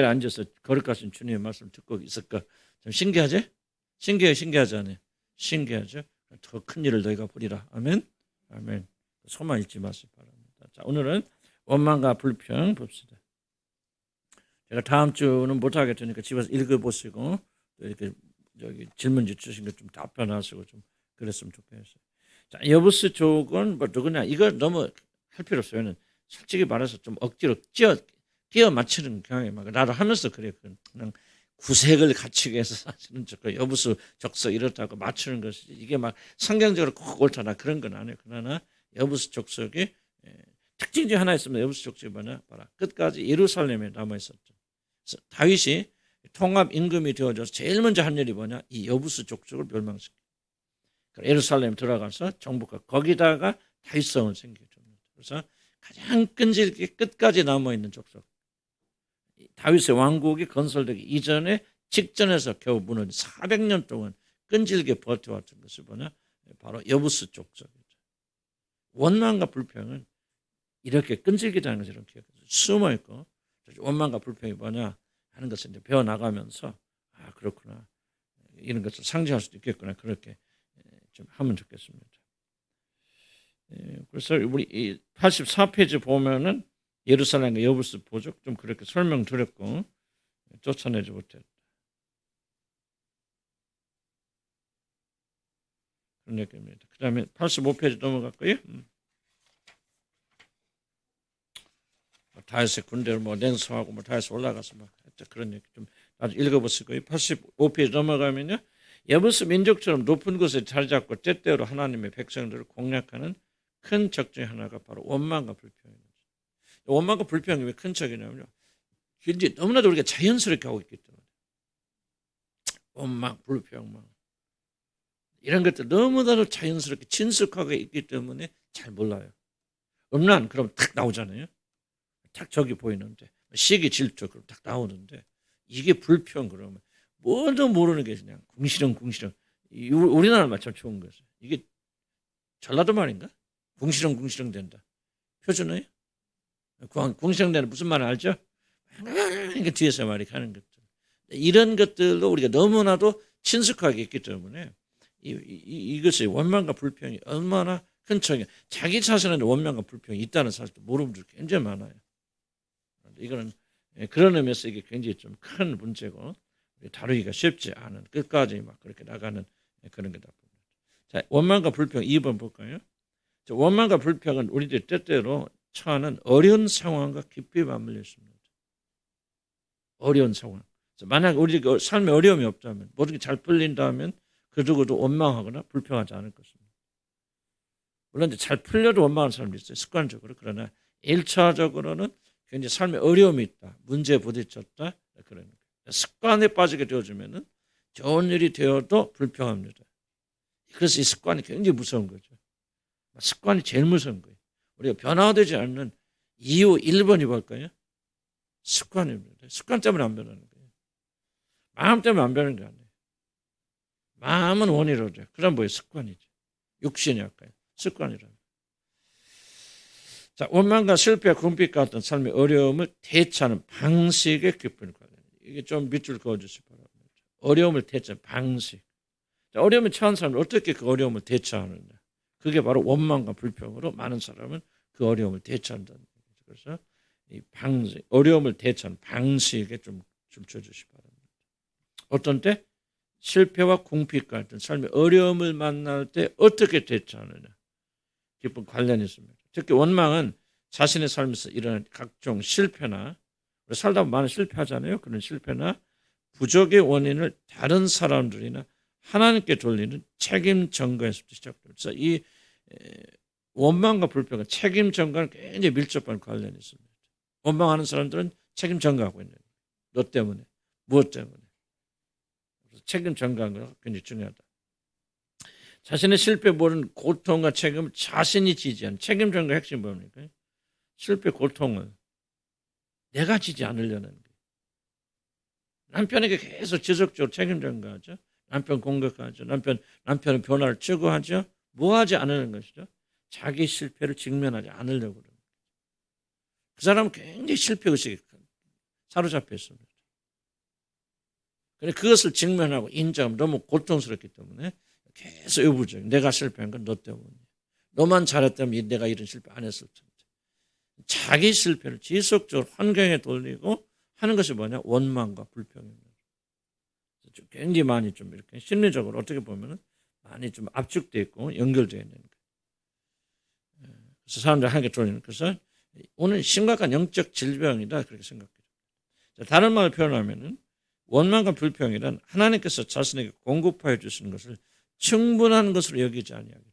앉아서 거룩하신 주님의 말씀 듣고 있을까? 좀 신기하지? 신기하지 않아요? 신기하죠? 더 큰 일을 너희가 보리라. 아멘. 아멘. 소망 잊지 마시기 바랍니다. 자, 오늘은 원망과 불평 봅시다. 제가 다음 주는 못하게 되니까 집에서 읽어보시고 또 이렇게 질문지 주신 거 좀 답변하시고 좀 그랬으면 좋겠어요. 자, 여부스 족은 뭐 누구냐? 이거 너무 할 필요 없어요. 솔직히 말해서 좀 억지로 끼어 맞추는 경향이 막 나도 하면서 그래. 그냥 구색을 갖추기 위해서 사실은 여부수 족속 이렇다고 맞추는 것이 이게 막 성경적으로 꼭 옳다나 그런 건 아니에요. 그러나 여부수 족속이 특징 중 하나 있으면 여부수 족속이 뭐냐? 봐라. 끝까지 예루살렘에 남아 있었죠. 그래서 다윗이 통합 임금이 되어져서 제일 먼저 한 일이 뭐냐? 이 여부수 족속을 멸망시키고 예루살렘 들어가서 정복하 거기다가 다윗성을 생겨줍니다. 그래서 가장 끈질기게 끝까지 남아 있는 족속. 다윗의 왕국이 건설되기 이전에 직전에서 겨우 무너진 400년 동안 끈질기게 버텨왔던 것이 뭐냐? 바로 여부스 족속이죠. 원망과 불평은 이렇게 끈질기다는 것을 이렇게 숨어 있고 원망과 불평이 뭐냐 하는 것을 이제 배워 나가면서 아 그렇구나 이런 것을 상징할 수도 있겠구나 그렇게 좀 하면 좋겠습니다. 그래서 우리 84페이지 보면은 예루살렘과 여부스 보족 좀 그렇게 설명드렸고 쫓아내지 못했다. 그런 얘기입니다. 그 다음에 85페이지 넘어갈까요? 다윗의 군대를 뭐 냉성하고 뭐 다윗 올라가서 막 그런 얘기 좀 아주 읽어보시고요. 85페이지 넘어가면요. 여부스 민족처럼 높은 곳에 자리 잡고 때때로 하나님의 백성들을 공략하는 큰 적 중에 하나가 바로 원망과 불평입니다. 원망과 불평이 왜 큰 척이냐면요. 이제 너무나도 우리가 자연스럽게 하고 있기 때문에 원망, 불평, 이런 것들 너무나도 자연스럽게 친숙하게 있기 때문에 잘 몰라요. 음란 그럼 탁 나오잖아요. 탁 저기 보이는데 시기 질투 그럼 탁 나오는데 이게 불평 그러면 뭐도 모르는 게 그냥 궁시렁 우리나라 말처럼 좋은 거죠. 이게 전라도 말인가? 궁시렁 된다. 표준어예요? 궁시렁대는 무슨 말 알죠? 그러니까 뒤에서 말이 가는 것들. 이런 것들도 우리가 너무나도 친숙하게 있기 때문에 이것이 원망과 불평이 얼마나 큰 척이야. 자기 자신은 원망과 불평이 있다는 사실도 모르는 분들 굉장히 많아요. 이거는 그런 의미에서 이게 굉장히 좀 큰 문제고 다루기가 쉽지 않은 끝까지 막 그렇게 나가는 그런 거다. 자, 원망과 불평 2번 볼까요? 원망과 불평은 우리들 때때로 처하는 어려운 상황과 깊이 맞물려 있습니다. 어려운 상황. 만약 우리 삶에 어려움이 없다면 모든 게 잘 풀린다면 그 누구도 원망하거나 불평하지 않을 것입니다. 물론 잘 풀려도 원망하는 사람도 있어요. 습관적으로. 그러나 1차적으로는 굉장히 삶에 어려움이 있다. 문제에 부딪혔다. 그런 거예요. 습관에 빠지게 되어지면 좋은 일이 되어도 불평합니다. 그래서 이 습관이 굉장히 무서운 거죠. 습관이 제일 무서운 거예요. 우리가 변화되지 않는 이유 1번이 뭘까요? 습관입니다. 습관 때문에 안 변하는 거예요. 마음 때문에 안 변하는 게 아니에요. 마음은 원이로죠. 그럼 뭐예요? 습관이죠. 육신이 할까요? 습관이라는. 자, 원망과 실패와 궁핍 같은 삶의 어려움을 대처하는 방식의 기쁨을 가져요. 이게 좀 밑줄 그어주시기 바랍니다. 어려움을 대처하는 방식. 자, 어려움을 처한 사람은 어떻게 그 어려움을 대처하느냐. 그게 바로 원망과 불평으로 많은 사람은 그 어려움을 대처한다는 거죠. 그래서 이 방식, 어려움을 대처하는 방식에 좀 줘주시기 바랍니다. 어떤 때? 실패와 궁핍 같은 삶의 어려움을 만날 때 어떻게 대처하느냐. 깊은 관련이 있습니다. 특히 원망은 자신의 삶에서 일어난 각종 실패나 살다 보면 많이 실패하잖아요. 그런 실패나 부족의 원인을 다른 사람들이나 하나님께 돌리는 책임 전가에서부터 시작됩니다. 그래서 이 원망과 불평은 책임 전가는 굉장히 밀접한 관련이 있습니다. 원망하는 사람들은 책임 전가하고 있는 거예요. 너 때문에, 무엇 때문에. 그래서 책임 전가하는 건 굉장히 중요하다. 자신의 실패 모르는 고통과 책임을 자신이 지지 않는 책임 전가의 핵심이 뭡니까? 실패 고통을 내가 지지 않으려는 거예요. 남편에게 계속 지속적으로 책임 전가하죠. 남편 공격하죠. 남편의 변화를 추구하죠. 뭐 하지 않으려는 것이죠? 자기 실패를 직면하지 않으려고 그럽니다. 그 사람은 굉장히 실패의식에 사로잡혀 있습니다. 근데 그것을 직면하고 인정하면 너무 고통스럽기 때문에 계속 의부적. 내가 실패한 건 너 때문이야. 너만 잘했다면 내가 이런 실패 안 했을 텐데. 자기 실패를 지속적으로 환경에 돌리고 하는 것이 뭐냐? 원망과 불평입니다. 굉장히 많이 좀 이렇게 심리적으로 어떻게 보면은 많이 좀 압축되어 있고 연결되어 있는 거예요. 그래서 사람들이 하게 돌리는. 그래서 오늘 심각한 영적 질병이다 그렇게 생각해요. 다른 말을 표현하면은 원망과 불평이란 하나님께서 자신에게 공급하여 주시는 것을 충분한 것으로 여기지 아니하겠다.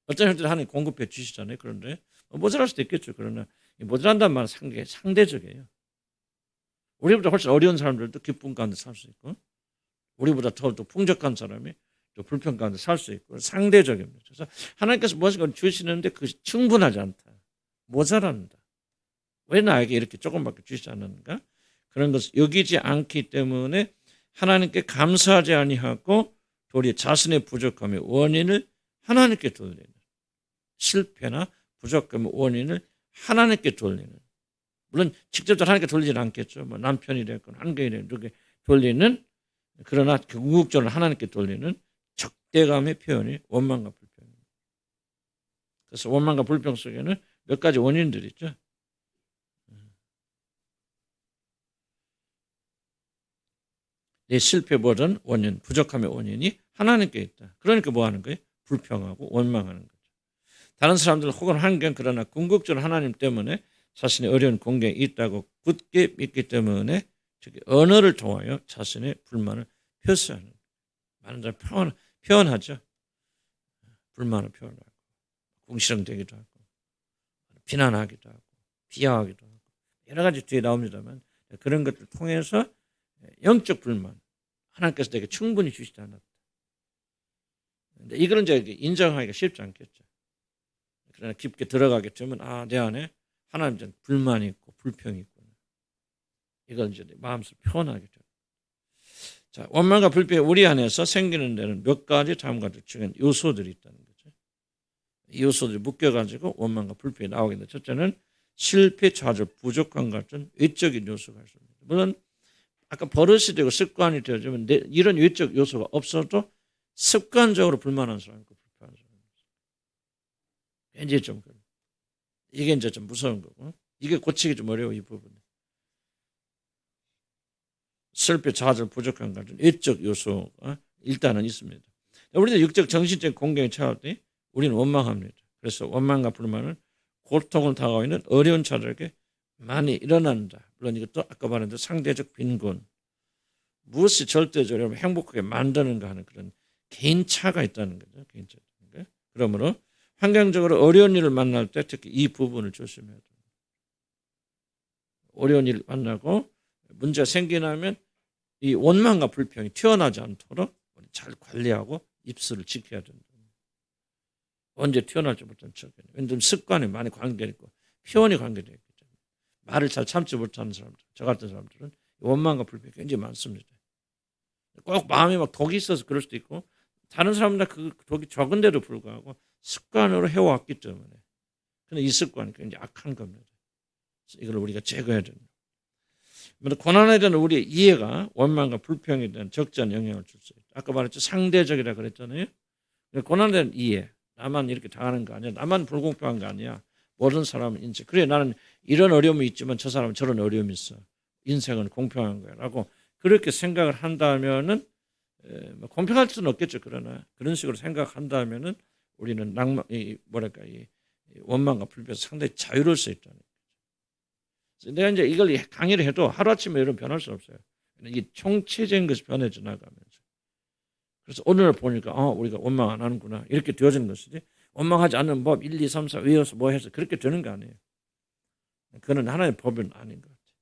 어떤 형태로 하나님 공급해 주시잖아요. 그런데 모자랄 수도 있겠죠. 그러나 모자란다는 말은 상대적이에요. 우리보다 훨씬 어려운 사람들도 기쁨 가운데 살 수 있고 우리보다 더 풍족한 사람이 또 불평 가운데 살 수 있고 상대적입니다. 그래서 하나님께서 무엇을 주시는데 그것이 충분하지 않다. 모자란다. 왜 나에게 이렇게 조금밖에 주시지 않는가? 그런 것을 여기지 않기 때문에 하나님께 감사하지 아니하고 도리어 자신의 부족함의 원인을 하나님께 돌리는, 실패나 부족함의 원인을 하나님께 돌리는, 물론 직접적으로 하나님께 돌리지는 않겠죠. 뭐 남편이 됐건 환경이 됐건 이렇게 돌리는, 그러나 궁극적으로 하나님께 돌리는 적대감의 표현이 원망과 불평입니다. 그래서 원망과 불평 속에는 몇 가지 원인들이 있죠. 내 실패보다는 원인, 부족함의 원인이 하나님께 있다. 그러니까 뭐 하는 거예요? 불평하고 원망하는 거죠. 다른 사람들 혹은 환경, 그러나 궁극적으로 하나님 때문에 자신의 어려운 공경이 있다고 굳게 믿기 때문에 즉 언어를 통하여 자신의 불만을 표시하는 거예요. 많은 사람 표현하죠. 불만을 표현하고 궁시렁대기도 하고 비난하기도 하고 비하하기도 하고 여러 가지 뒤에 나옵니다만 그런 것들 통해서 영적 불만, 하나님께서 내게 충분히 주시지 않았다. 근데 이거는 이제 인정하기가 쉽지 않겠죠. 그러나 깊게 들어가게 되면 내 안에 하나님께 불만이 있고 불평이 있구나. 이걸 이제 마음속으로 표현하게 돼요. 자, 원망과 불평이 우리 안에서 생기는 데는 몇 가지 다음과 같이 요소들이 있다는 거죠. 이 요소들이 묶여가지고 원망과 불평이 나오게 됩니다. 첫째는 실패, 좌절, 부족함 같은 외적인 요소가 있습니다. 물론 아까 버릇이 되고 습관이 되어지면 이런 외적 요소가 없어도 습관적으로 불만한 사람 있고 불평한 사람 있고 굉장히 좀 이게 이제 좀 무서운 거고 이게 고치기 좀 어려워 이 부분. 실패, 좌절, 부족함 같은 외적 요소가 일단은 있습니다. 우리는 육적, 정신적 공경이 찾아올 때 우리는 원망합니다. 그래서 원망과 불만은 고통을 당하고 있는 어려운 자들에게 많이 일어난다. 물론 이것도 아까 말한 상대적 빈곤, 무엇이 절대적으로 행복하게 만드는가 하는 그런 개인차가 있다는 거죠. 개인차. 그러므로 환경적으로 어려운 일을 만날 때 특히 이 부분을 조심해야 됩니다. 어려운 일을 만나고 문제가 생기나면 이 원망과 불평이 튀어나오지 않도록 잘 관리하고 입술을 지켜야 된다. 언제 튀어나올지 못한 척. 왜냐하면 습관이 많이 관계되어 있고 표현이 관계되어 있기 때문에 말을 잘 참지 못하는 사람들, 저 같은 사람들은 원망과 불평이 굉장히 많습니다. 꼭 마음에 막 독이 있어서 그럴 수도 있고 다른 사람들 그 독이 적은데도 불구하고 습관으로 해왔기 때문에 근데 이 습관이 굉장히 악한 겁니다. 이걸 우리가 제거해야 됩니다. 고난에 대한 우리의 이해가 원망과 불평에 대한 적잖은 영향을 줄 수 있다. 아까 말했죠. 상대적이라 그랬잖아요. 고난에 대한 이해. 나만 이렇게 당하는 거 아니야. 나만 불공평한 거 아니야. 모든 사람은 인생. 그래 나는 이런 어려움이 있지만 저 사람은 저런 어려움이 있어. 인생은 공평한 거야. 라고 그렇게 생각을 한다면은 공평할 수는 없겠죠. 그러나 그런 식으로 생각한다면은 우리는 이 원망과 불평에서 상당히 자유로울 수 있다는 거죠. 내가 이제 이걸 강의를 해도 하루아침에 이런 변할 수 없어요. 이게 총체적인 것이 변해져 나가면서. 그래서 오늘 보니까 우리가 원망 안 하는구나 이렇게 되어지는 것이지 원망하지 않는 법 1, 2, 3, 4 외워서 뭐 해서 그렇게 되는 거 아니에요. 그건 하나의 법은 아닌 것 같아요.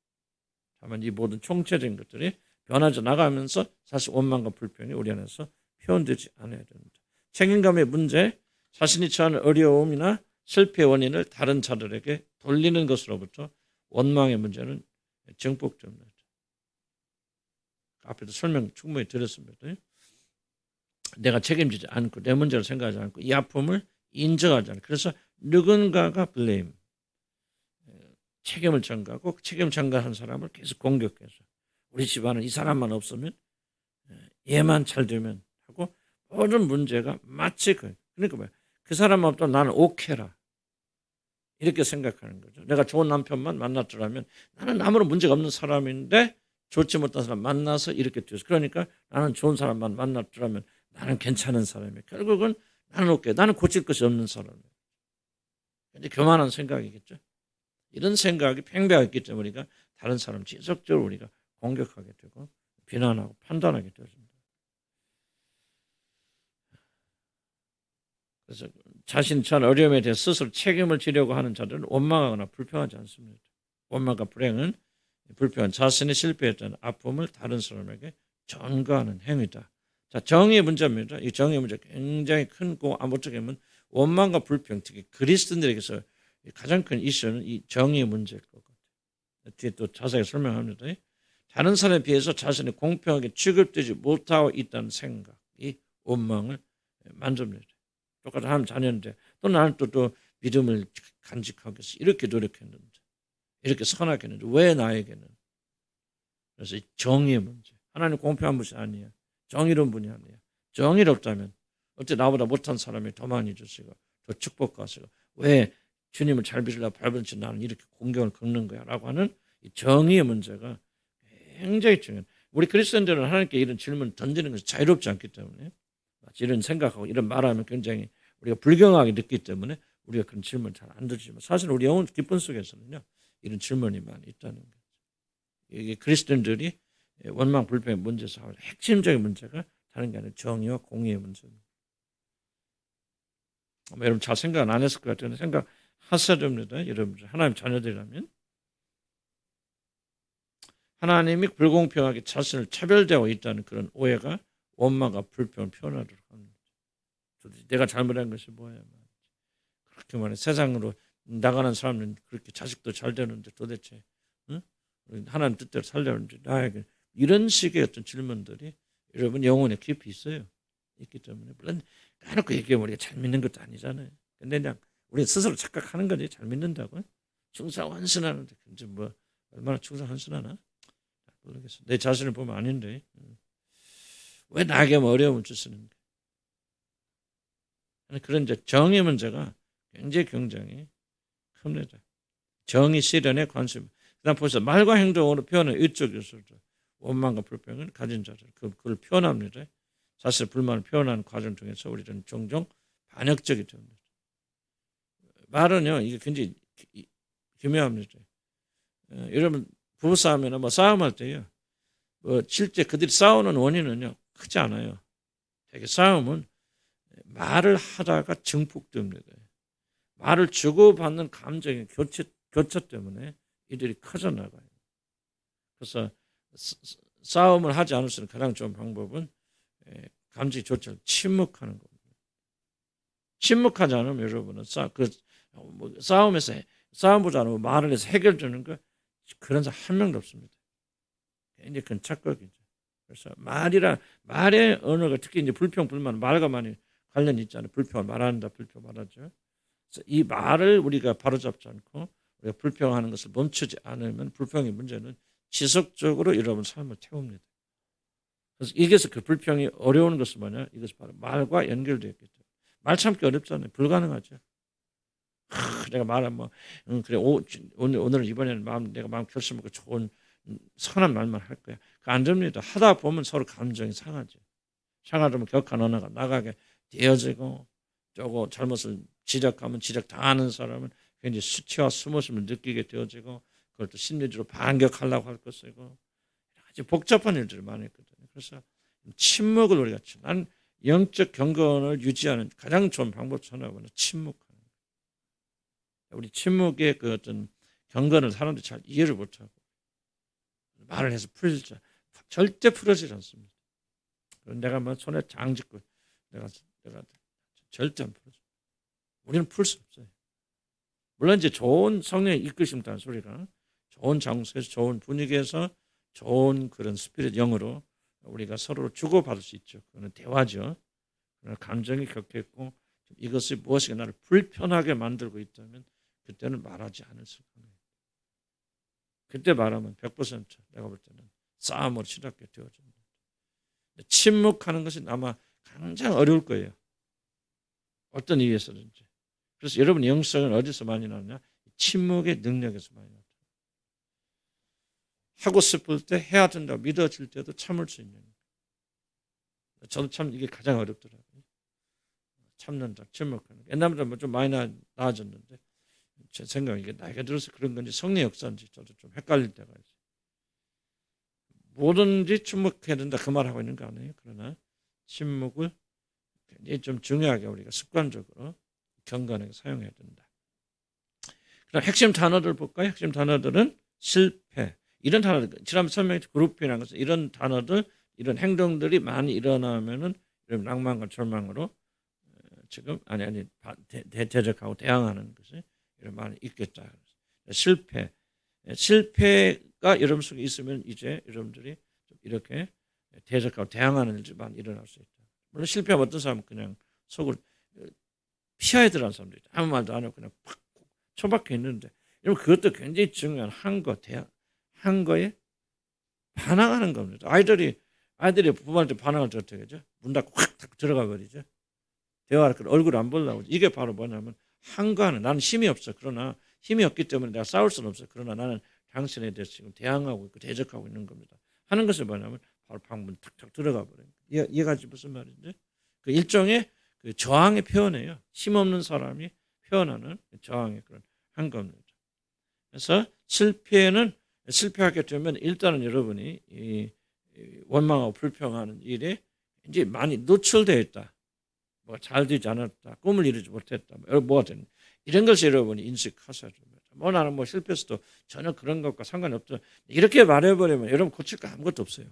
다만 이 모든 총체적인 것들이 변하져 나가면서 사실 원망과 불평이 우리 안에서 표현되지 않아야 됩니다. 책임감의 문제, 자신이 처하는 어려움이나 실패 원인을 다른 자들에게 돌리는 것으로부터 원망의 문제는 증폭됩니다. 앞에도 설명 충분히 드렸습니다. 내가 책임지지 않고 내 문제를 생각하지 않고 이 아픔을 인정하지 않고 그래서 누군가가 블레임, 책임을 전가하고 책임을 전가한 사람을 계속 공격해서 우리 집안은 이 사람만 없으면 얘만 잘 되면 하고 모든 문제가 마치 그러니까 뭐야? 그 사람 없던 나는 오케라. 이렇게 생각하는 거죠. 내가 좋은 남편만 만났더라면 나는 아무런 문제가 없는 사람인데 좋지 못한 사람 만나서 이렇게 되었어. 그러니까 나는 좋은 사람만 만났더라면 나는 괜찮은 사람이에요. 결국은 나는 오케이. 나는 고칠 것이 없는 사람이에요. 근데 교만한 생각이겠죠. 이런 생각이 팽배하게 있기 때문에 우리가 다른 사람 지속적으로 우리가 공격하게 되고 비난하고 판단하게 되어집니다. 그래서 자신 전 어려움에 대해 스스로 책임을 지려고 하는 자들은 원망하거나 불평하지 않습니다. 원망과 불행은 불평은 자신의 실패했던 아픔을 다른 사람에게 전가하는 행위다. 자, 정의의 문제입니다. 이 정의의 문제 굉장히 큰고 어떻게 보면 원망과 불평, 특히 그리스도인들에게서 가장 큰 이슈는 이 정의의 문제일 것 같아요. 뒤에 또 자세히 설명합니다. 다른 사람에 비해서 자신이 공평하게 취급되지 못하고 있다는 생각이 원망을 만듭니다. 똑같이 하나님 자녀인데 또 나는 또 믿음을 간직하기 위해서 이렇게 노력했는데 이렇게 선하게 했는데 왜 나에게는. 그래서 이 정의의 문제. 하나님 공평한 분이 아니에요. 정의로운 분이 아니에요. 정의롭다면 어째 나보다 못한 사람이 더 많이 주시고 더 축복하시고 왜 주님을 잘 믿으려고 밟은지 나는 이렇게 공경을 겪는 거야 라고 하는 이 정의의 문제가 굉장히 중요해요. 우리 그리스도인들은 하나님께 이런 질문을 던지는 것이 자유롭지 않기 때문에 이런 생각하고 이런 말하면 굉장히 우리가 불경하게 느끼기 때문에 우리가 그런 질문을 잘 안 드리지만 사실 우리 영혼 기쁨 속에서는요 이런 질문이 많이 있다는 거죠. 이게 그리스도인들이 원망 불평의 문제에서 핵심적인 문제가 다른 게 아니라 정의와 공의의 문제입니다. 여러분 잘 생각 안 했을 것 같은데 생각하셔야 됩니다. 여러분 하나님 자녀들이라면 하나님이 불공평하게 자신을 차별되어 있다는 그런 오해가 원망과 불평을 표현하도록 합니다. 내가 잘못한 것이 뭐야? 그렇게 말해 세상으로 나가는 사람은 그렇게 자식도 잘 되는데 도대체 응? 하나님 뜻대로 살려는데 나에게 이런 식의 어떤 질문들이 여러분 영혼에 깊이 있어요. 있기 때문에 물론 까놓고 얘기하면 우리가 잘 믿는 것도 아니잖아요. 근데 그냥 우리 스스로 착각하는 거지 잘 믿는다고 충성헌신하는데 이제 뭐 얼마나 충성헌신하나 모르겠어. 내 자신을 보면 아닌데 왜 나에게 어려움을 주시는가? 그런 이제 정의 문제가 굉장히 큽니다. 정의 실현에 관심. 그다음 보세요. 말과 행동으로 표현을 이쪽에서도 원망과 불평을 가진 자들 그걸 표현합니다. 사실 불만을 표현하는 과정 중에서 우리는 종종 반역적이 됩니다. 말은요 이게 굉장히 기묘합니다. 여러분 부부싸움이나 뭐 싸움할 때요. 뭐 실제 그들이 싸우는 원인은요 크지 않아요. 되게 싸움은 말을 하다가 증폭됩니다. 말을 주고받는 감정의 교차 때문에 이들이 커져나가요. 그래서 싸움을 하지 않을 수 있는 가장 좋은 방법은 감정이 좋지 않고 침묵하는 겁니다. 침묵하지 않으면 여러분은 싸움에서 싸움보지 않으면 말을 해서 해결되는 거 그런 사람 한 명도 없습니다. 굉장히 큰 착각이죠. 그래서 말의 언어가 특히 이제 불평, 불만, 말과 많이 관련이 있잖아요. 불평을 말한다, 불평 말하죠. 그래서 이 말을 우리가 바로잡지 않고 우리가 불평하는 것을 멈추지 않으면 불평의 문제는 지속적으로 여러분 삶을 태웁니다. 그래서 이게서 그 불평이 어려운 것은 뭐냐? 이것이 바로 말과 연결되어 있기 때문에. 말 참기 어렵잖아요. 불가능하죠. 내가 말하면 뭐, 그래, 오늘 이번에는 내가 마음 결심하고 좋은 선한 말만 할 거야. 안 됩니다. 하다 보면 서로 감정이 상하죠. 상하면 격한 언어가 나가게 되어지고 또 잘못을 지적하면 지적 당하는 사람은 굉장히 수치와 수모심을 느끼게 되어지고 그걸 또 심리적으로 반격하려고 할 것이고 아주 복잡한 일들이 많이 있거든요. 그래서 침묵을 우리가 난 영적 경건을 유지하는 가장 좋은 방법 중 하나는 침묵하는 거예요. 우리 침묵의 그 어떤 경건을 사람들이 잘 이해를 못하고 말을 해서 풀자 절대 풀어지지 않습니다. 내가 뭐 손에 장 짚고 내가 절대 안 풀어져. 우리는 풀 수 없어요. 물론 이제 좋은 성령의 이끄심다는 소리가 좋은 장소에서 좋은 분위기에서 좋은 그런 스피릿 영으로 우리가 서로 주고받을 수 있죠. 그거는 대화죠. 그러나 감정이 격했고 이것이 무엇이 나를 불편하게 만들고 있다면 그때는 말하지 않을 수 없어요. 그때 말하면 100% 내가 볼 때는 싸움으로 시작게 되어집니다. 침묵하는 것이 아마 가장 어려울 거예요. 어떤 이유에서든지. 그래서 여러분 영성은 어디서 많이 나느냐? 침묵의 능력에서 많이 나타나요. 하고 싶을 때 해야 된다고 믿어질 때도 참을 수 있는. 저도 참 이게 가장 어렵더라고요. 참는다, 침묵하는. 옛날보다 좀 많이 나아졌는데 제 생각에 이게 나이가 들어서 그런 건지 성령 역사인지 저도 좀 헷갈릴 때가 있어요. 뭐든지 침묵해야 된다 그 말하고 있는 거 아니에요. 그러나 침묵을 굉장히 좀 중요하게 우리가 습관적으로 경건하게 사용해야 된다. 그럼 핵심 단어들 볼까요? 핵심 단어들은 실패. 이런 단어들, 지난번 설명했던 그룹이라는 것은 이런 단어들, 이런 행동들이 많이 일어나면은 이런 낭만과 절망으로 지금 대적하고 대항하는 것이 이런 많이 있겠다. 실패. 실패가 여러분 속에 있으면 이제 여러분들이 이렇게 대적하고 대항하는 일이 많이 일어날 수 있다. 물론 실패하면 어떤 사람은 그냥 속을 피해야 들어가는 사람들이 아무 말도 안 하고 그냥 팍 처박혀 있는데 여러분 그것도 굉장히 중요한 한 거에 반항하는 겁니다. 아이들이 부모한테 반항할 때 어떻게 하죠? 문 닫고 확 닫고 들어가 버리죠. 대화할 걸 얼굴 안 보려고. 이게 바로 뭐냐면 한거하는 나는 힘이 없어. 그러나 힘이 없기 때문에 내가 싸울 수는 없어. 그러나 나는 당신에 대해서 지금 대항하고 있고 대적하고 있는 겁니다. 하는 것이 뭐냐면 바로 방문 탁탁 들어가 버려요. 이해가지 무슨 말인지? 그 일종의 그 저항의 표현이에요. 힘없는 사람이 표현하는 저항의 그런 한 겁니다. 그래서 실패하게 되면 일단은 여러분이 이 원망하고 불평하는 일에 이제 많이 노출되어 있다. 뭐가 잘 되지 않았다. 꿈을 이루지 못했다. 뭐가 되는 이런 것을 여러분이 인식하셔야 됩니다. 뭐 나는 뭐 실패해서도 전혀 그런 것과 상관이 없다. 이렇게 말해버리면 여러분 고칠 거 아무것도 없어요.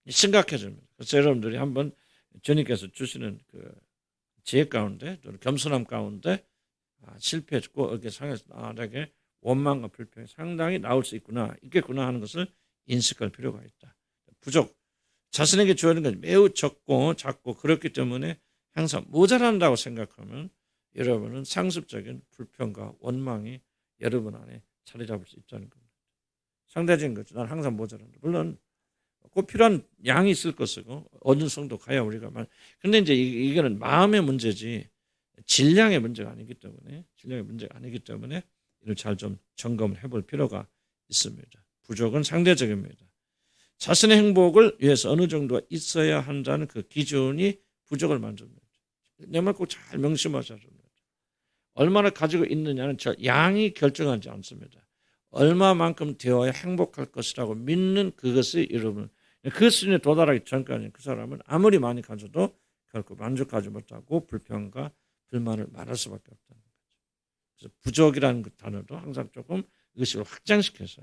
심각해집니다. 그래서 여러분들이 한번 주님께서 주시는 그 지혜 가운데 또는 겸손함 가운데 실패했고 이렇게 상해서 나에게 원망과 불평이 상당히 나올 수 있겠구나 하는 것을 인식할 필요가 있다. 부족, 자신에게 주어진 것이 매우 작고 그렇기 때문에 항상 모자란다고 생각하면 여러분은 상습적인 불평과 원망이 여러분 안에 자리 잡을 수 있다는 겁니다. 상대적인 거죠. 난 항상 모자란다. 물론 꼭 필요한 양이 있을 것이고 어느 정도 가야 우리가 근데 이제 이거는 마음의 문제지 질량의 문제가 아니기 때문에 이를 잘 좀 점검을 해볼 필요가 있습니다. 부족은 상대적입니다. 자신의 행복을 위해서 어느 정도가 있어야 한다는 그 기준이 부족을 만듭니다. 내 말 꼭 잘 명심하셔야 됩니다. 얼마나 가지고 있느냐는 저 양이 결정하지 않습니다. 얼마만큼 되어야 행복할 것이라고 믿는 그것이 여러분 그 수준에 도달하기 전까지 그 사람은 아무리 많이 가져도 결코 만족하지 못하고 불평과 불만을 말할 수밖에 없다는 거죠. 그래서 부족이라는 그 단어도 항상 조금 이것을 확장시켜서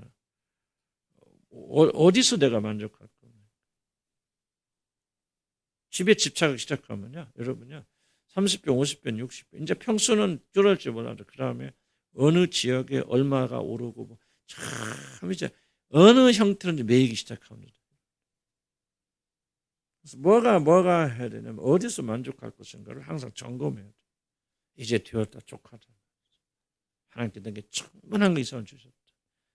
어디서 내가 만족할 겁니까? 집에 집착하기 시작하면요, 여러분요, 30배, 50배, 60배, 이제 평수는 줄을지 몰라도 그 다음에 어느 지역에 얼마가 오르고 참 이제 어느 형태로든지 매이기 시작합니다. 그래서 뭐가 해야 되냐면 어디서 만족할 것인가를 항상 점검해야 돼. 이제 되었다, 족하다. 하나님께 내게 충분한 거 이상을 주셨다.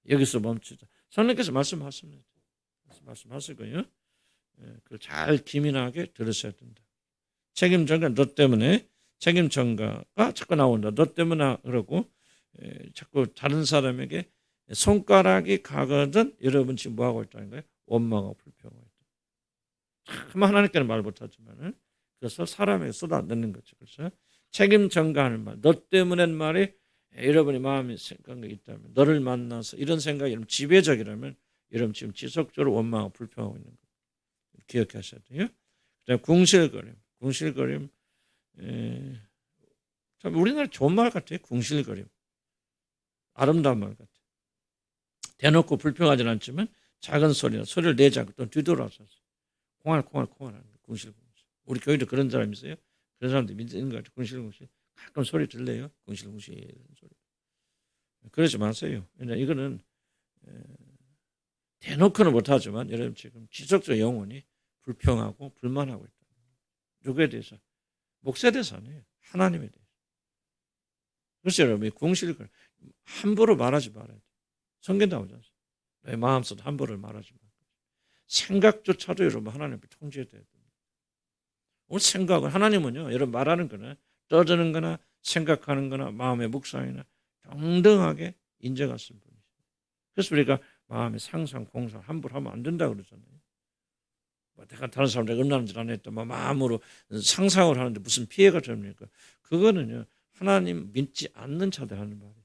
여기서 멈추자. 성령께서 말씀하십니다. 말씀하실 거예요. 그걸 잘 기민하게 들으셔야 된다. 책임 전가 너 때문에 책임 전가가 자꾸 나온다. 너 때문에 그러고 자꾸 다른 사람에게 손가락이 가거든 여러분 지금 뭐 하고 있다는 거예요? 원망하고 불평하고 있다. 참 하나님께는 말 못하지만은 그래서 사람에게 쏟아내는 거죠. 그래서 책임 전가하는 말, 너 때문에 말이 여러분의 마음에 생각이 있다면 너를 만나서 이런 생각이 여러분 지배적이라면 여러분 지금 지속적으로 원망하고 불평하고 있는 거 기억하셔야 돼요. 그다음 궁실거림. 참 우리나라 좋은 말 같아요. 궁실거림. 아름다운 말 같아요. 대놓고 불평하지는 않지만 작은 소리를 내지 않고 또 뒤돌아서 콩알콩알 하는 거. 궁실. 우리 교회도 그런 사람 있어요. 그런 사람들 믿는 것 같아요. 궁실. 가끔 소리 들려요. 궁실 소리. 그러지 마세요. 이거는 대놓고는 못하지만 여러분 지금 지속적 영혼이 불평하고 불만하고 있다. 누구에 대해서? 목사에 대해서 아니에요. 하나님에 대해서. 그래서 여러분 궁실을 함부로 말하지 말아야 돼. 성경 나오지 않습니까? 내 마음속에 함부로 말하지 마. 생각조차도 여러분 하나님 앞에 통제돼야 됩니다. 오늘 생각은 하나님은요, 여러분 말하는 거나 떠드는 거나 생각하는 거나 마음의 묵상이나 동등하게 인정하신 분이죠. 그래서 우리가 마음의 상상, 공상 함부로 하면 안 된다고 그러잖아요. 내가 다른 사람들에게 음란한 짓 안 했다. 마음으로 상상을 하는데 무슨 피해가 됩니까? 그거는요, 하나님 믿지 않는 자들 하는 말이에요.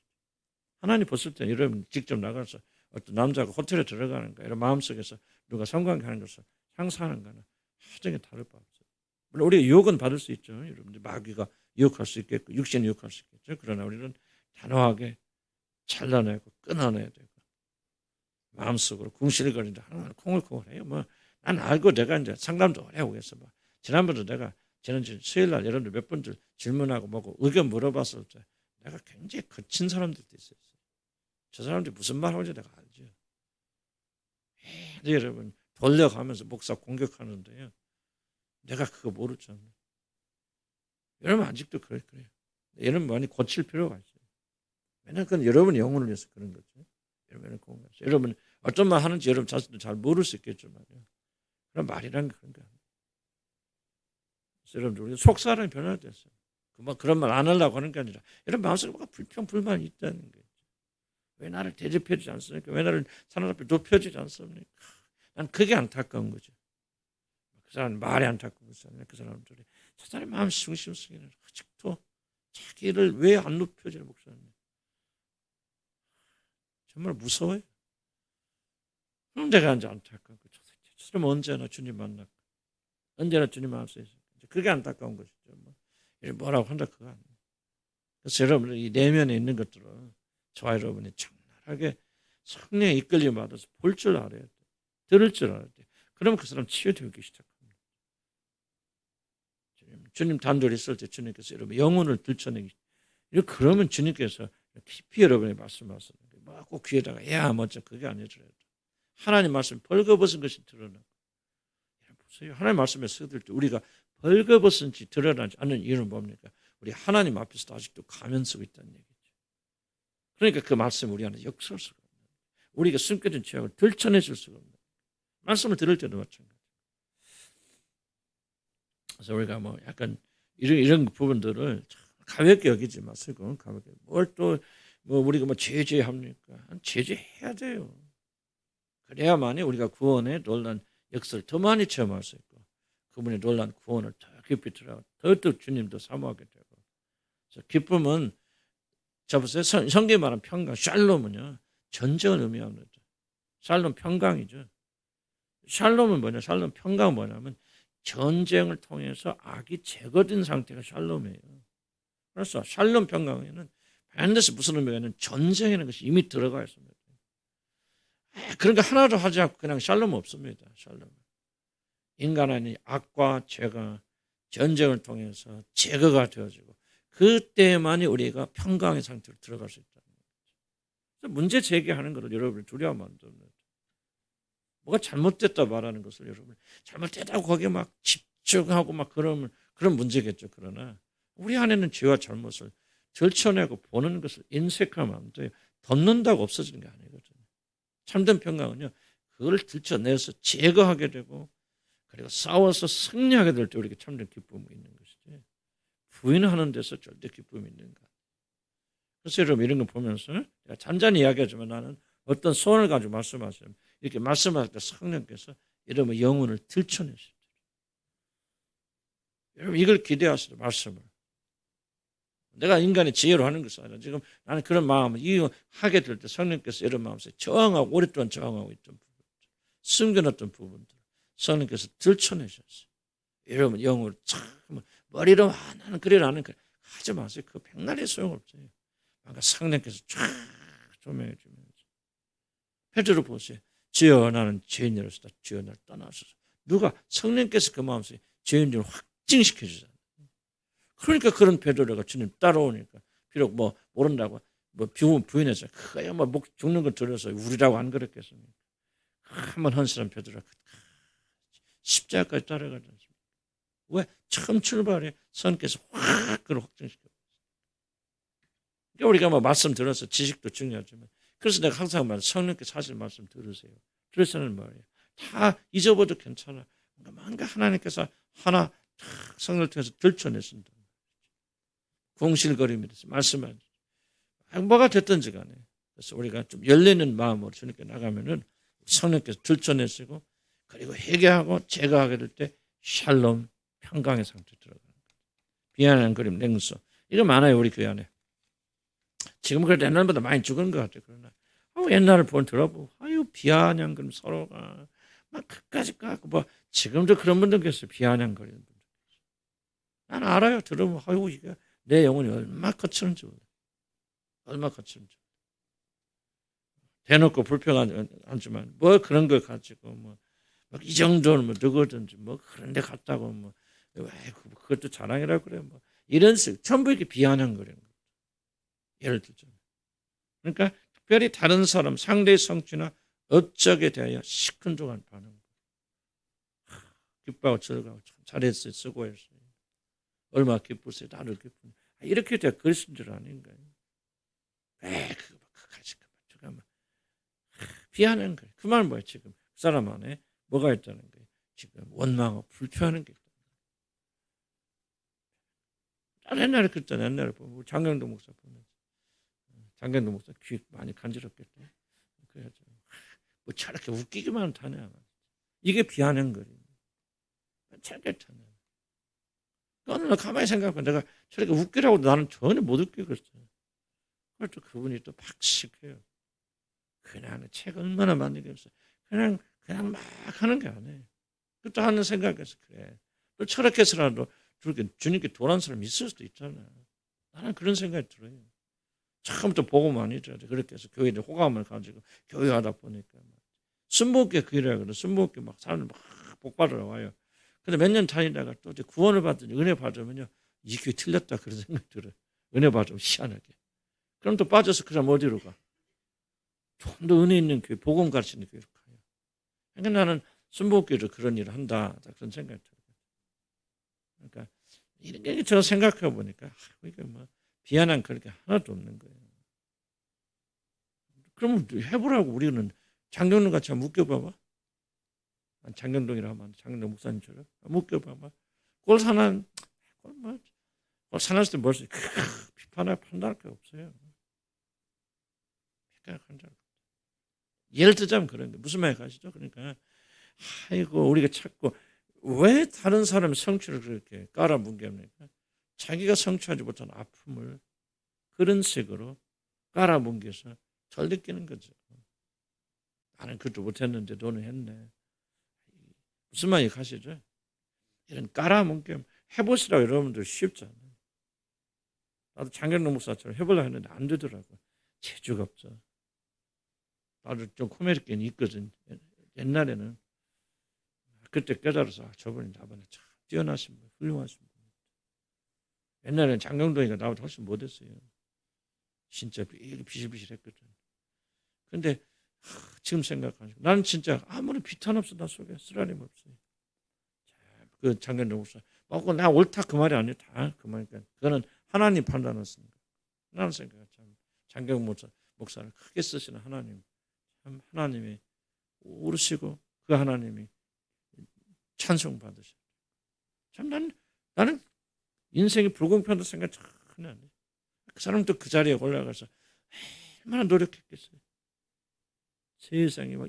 하나님 봤을 때 여러분 직접 나가서 어떤 남자가 호텔에 들어가는 거, 이런 마음속에서 누가 성관계하는 것을 상상하는 거는 하등에 다를 바 없어요. 물론 우리가 유혹은 받을 수 있죠. 여러분들 마귀가 유혹할 수 있겠고 육신이 유혹할 수 있겠죠. 그러나 우리는 단호하게 잘라내고 끊어내야 되고 마음속으로 궁실거리는데 하나는 콩을콩을해요. 난 알고 내가 이제 상담도 오래 하고 있어. 지난번에 내가 지난주 수요일 날 여러분들 몇 분들 질문하고 뭐고 의견 물어봤을 때 내가 굉장히 거친 사람들도 있었어요. 저 사람들이 무슨 말 하는지 내가 알죠. 여러분 돌려가면서 목사 공격하는데요. 내가 그거 모르잖아요. 여러분 아직도 그래요. 여러분 많이 고칠 필요가 있어요. 왜냐하면 그건 여러분의 영혼을 위해서 그런 거죠. 여러분 어떤 말 하는지 여러분 자신도 잘 모를 수 있겠지만요. 그런 말이란 게 그런 거예요. 그래서 여러분들 우리가 속 사람이 변화됐어요. 그런 말 안 하려고 하는 게 아니라 여러분 마음속에 뭐가 불평 불만이 있다는 거예요. 왜 나를 대접해주지 않습니까? 왜 나를 사람 앞에 높여주지 않습니까? 난 그게 안타까운 거죠. 그 사람 말이 안타까운 거죠. 그 사람들이 저 사람의 마음 중심성에는 아직도 자기를 왜 안 높여주는 목사님. 정말 무서워요. 내가 이제 안타까운 거죠. 저 사람 언제나 주님 만났고 언제나 주님 앞서 있어요. 그게 안타까운 것이죠. 뭐라고 한다 그거 아니에요. 그래서 여러분들 이 내면에 있는 것들은 저와 여러분이 적나라하게 성령에 이끌림 받아서 볼 줄 알아야 돼. 들을 줄 알아야 돼. 그러면 그 사람 치유되기 시작합니다. 주님 단둘이 있을 때 주님께서 여러분 영혼을 들춰내기 그러면 주님께서 깊이 여러분이 말씀하시는 거예요. 꼭 귀에다가 야 먼저 그게 아니더라도 하나님 말씀 벌거벗은 것이 드러나고 보세요. 하나님 말씀에 서들 때 우리가 벌거벗은 지 드러나지 않는 이유는 뭡니까? 우리 하나님 앞에서도 아직도 가면 쓰고 있다는 얘기죠. 그러니까 그 말씀 우리 안에 역설 수가 없는 거예요. 우리가 숨겨진 죄악을 들춰내줄 수가 없는 거예요. 말씀을 들을 때도 마찬가지예요. 그래서 우리가 약간 이런 부분들을 가볍게 여기지 마시고 가볍게 뭘 또 우리가 제재합니까? 제재해야 돼요. 그래야만이 우리가 구원의 놀란 역사를 더 많이 체험할 수 있고 그분의 놀란 구원을 더 깊이 들어가고 더욱 주님도 사모하게 되고 그래서 기쁨은 보세요. 성경에 말하는 평강 샬롬은요 전쟁을 의미합니다. 샬롬 평강이죠. 샬롬은 뭐냐? 샬롬 평강은 뭐냐면 전쟁을 통해서 악이 제거된 상태가 샬롬이에요. 그래서 샬롬 평강에는 반드시 무슨 의미가 있는 전쟁이라는 것이 이미 들어가 있습니다. 그러니까 하나도 하지 않고 그냥 샬롬 없습니다. 샬롬. 인간 안에 악과 죄가 전쟁을 통해서 제거가 되어지고 그때만이 우리가 평강의 상태로 들어갈 수 있다는 거죠. 문제 제기하는 것을 여러분이 두려워하면 안 됩니다. 뭐가 잘못됐다 말하는 것을 여러분 잘못됐다고 거기에 막 집중하고 막 그런 문제겠죠. 그러나 우리 안에는 죄와 잘못을 들춰내고 보는 것을 인색하면 안 돼요. 덮는다고 없어지는 게 아니거든요. 참된 평강은요. 그걸 들춰내서 제거하게 되고 그리고 싸워서 승리하게 될 때 우리에게 참된 기쁨이 있는 것이지. 부인하는 데서 절대 기쁨이 있는가. 그래서 여러분 이런 거 보면서 제가 잔잔히 이야기하지만 나는 어떤 소원을 가지고 말씀하시면 이렇게 말씀할 때 성령께서 여러분의 영혼을 들춰내시죠. 여러분 이걸 기대하시죠. 말씀을. 내가 인간의 지혜로 하는 것이 아니라 지금 나는 그런 마음을 하게 될 때 성령께서 여러분 마음속에 저항하고 오랫동안 저항하고 있던 부분들, 숨겨놨던 부분들 성령께서 들춰내셨어요. 여러분 영혼을 참 머리로 나는 그래 나는 그래 하지 마세요. 그 백날의 소용없어요. 그러니까 성령께서 쫙 조명해 주면서 베드로 보세요. 주여 나는 죄인이로서다. 주여 나를 떠나소서. 누가 성령께서 그 마음속에 죄인을 확증시켜 주잖아요. 그러니까 그런 베드로가 주님 따라오니까 비록 모른다고 부인해서 그야 목 죽는 걸 들어서 우리라고 안 그랬겠습니까? 한번 헌신한 베드로가 십자가까지 따라가지 않습니까? 왜? 처음 출발에 선께서 확 그걸 확증시켜. 그러니까 우리가 말씀 들어서 지식도 중요하지만 그래서 내가 항상 성령께서 하실 말씀 들으세요. 들으시는 말이에요. 다 잊어버려도 괜찮아. 뭔가 하나님께서 하나 탁 성령을 통해서 들춰내신다. 궁실거림이 돼서 말씀하죠. 뭐가 됐든지 간에. 그래서 우리가 좀 열리는 마음으로 주님께 나가면은 성령께서 들춰내시고 그리고 회개하고 제거하게 될 때 샬롬 평강의 상태에 들어가는 거예요. 비아냥 그림 냉소 이거 많아요 우리 교회 안에. 지금 그래도 옛날보다 많이 죽은 것 같아요. 그러나 옛날을 들어보고 비아냥 그림 서로가 막 끝까지 까고 뭐 지금도 그런 분들 계세요. 비아냥 거리는 분들. 나는 알아요. 들으면 이게 내 영혼이 얼마나 거칠은지 몰라요. 얼마나 거칠은지. 대놓고 불평하지만 뭐 그런 걸 가지고 뭐 이 정도는 뭐 누구든지 뭐 그런 데 갔다고 뭐 그것도 자랑이라고 그래 뭐 이런 식 전부 이렇게 비아냥거리는 거예요. 예를 들죠. 그러니까 특별히 다른 사람 상대의 성취나 업적에 대하여 시큰둥한 반응. 기뻐하고 즐거워 참 잘했어요. 수고했어요. 얼마나 기쁘세요. 나를 기쁘네. 이렇게 돼야 그리스도인들 아닌가요? 그거 비하는 거예요. 그 말은 뭐예요? 지금 그 사람 안에 뭐가 있다는 거예요? 지금 원망하고 불평하는 게 있다. 난 옛날에 그랬잖아요. 옛날에 보면 장경도 목사 보면 장경도 목사 귀 많이 간지럽겠다. 그래가지고 뭐 저렇게 웃기기만 타네. 이게 비하는 거예요. 잘겠잖아. 어느 날 가만히 생각하면 내가 저렇게 웃기라고 나는 전혀 못 웃기고 그랬어요. 그래도 그분이 또 박식해요. 그냥 책 얼마나 만들겠어요. 그냥 막 하는 게 아니에요. 그것도 하는 생각에서 그래. 또 저렇게 해서라도 주님께 돌아온 사람이 있을 수도 있잖아. 나는 그런 생각이 들어요. 처음부터 보고 많이 들어야 돼. 그렇게 해서 교회에 호감을 가지고 교회하다 보니까 순복음교회 그 일이라 그래. 순복음교회 막 사람들 막 복받으러 와요. 근데 몇 년 다니다가 또 이제 구원을 받더니 은혜 받으면요. 이 교회 틀렸다 그런 생각이 들어요. 은혜 받으면 희한하게. 그럼 또 빠져서 그 사람 어디로 가? 좀 더 은혜 있는 교회, 복음 가르치는 교회로 가요. 그러니까 나는 순복음교회로 그런 일을 한다. 그런 생각이 들어요. 그러니까 이런 게 제가 생각해 보니까 이게 뭐 비난한 그런 게 하나도 없는 거예요. 그러면 해보라고 우리는 장경동 같이 한번 묶여봐봐. 장경동이라 하면 장경동 목사님처럼 묶여봐봐. 꼴사난 사놨을 때 벌써 비판할 판단할 게 없어요. 예를 들자면 그런 게 무슨 말이 가시죠? 그러니까 우리가 찾고 왜 다른 사람의 성취를 그렇게 깔아뭉개합니까? 자기가 성취하지 못한 아픔을 그런 식으로 깔아뭉개서 덜 느끼는 거죠. 나는 그것도 못했는데 너는 했네. 무슨 말이 가시죠? 이런 깔아뭉개면 해보시라고 여러분들 쉽지 않아요. 나도 장경동 목사처럼 해보려고 했는데 안 되더라고. 재주가 없어. 나도 좀 코미디끼는 있거든. 옛날에는 그때 깨달아서 저분이 나보다 참 뛰어나신 분, 훌륭하신 분. 옛날에는 장경동이가 나보다 훨씬 못했어요. 진짜 비실비실했거든. 근데 지금 생각하니까 나는 진짜 아무런 비탄 없어. 나 속에 쓰라림 없어요. 그 장경동 목사 먹고 나 옳다 그 말이 아니에요. 다 그 말이니까 그거는 하나님 판단했습니다. 나는 생각 참 장경 목사를 크게 쓰시는 하나님, 참 하나님이 오르시고 그 하나님이 찬송 받으셔. 참 나는 인생이 불공평하다 생각 전혀 안 해. 그 사람도 그 자리에 올라가서 얼마나 노력했겠어요. 세상에 막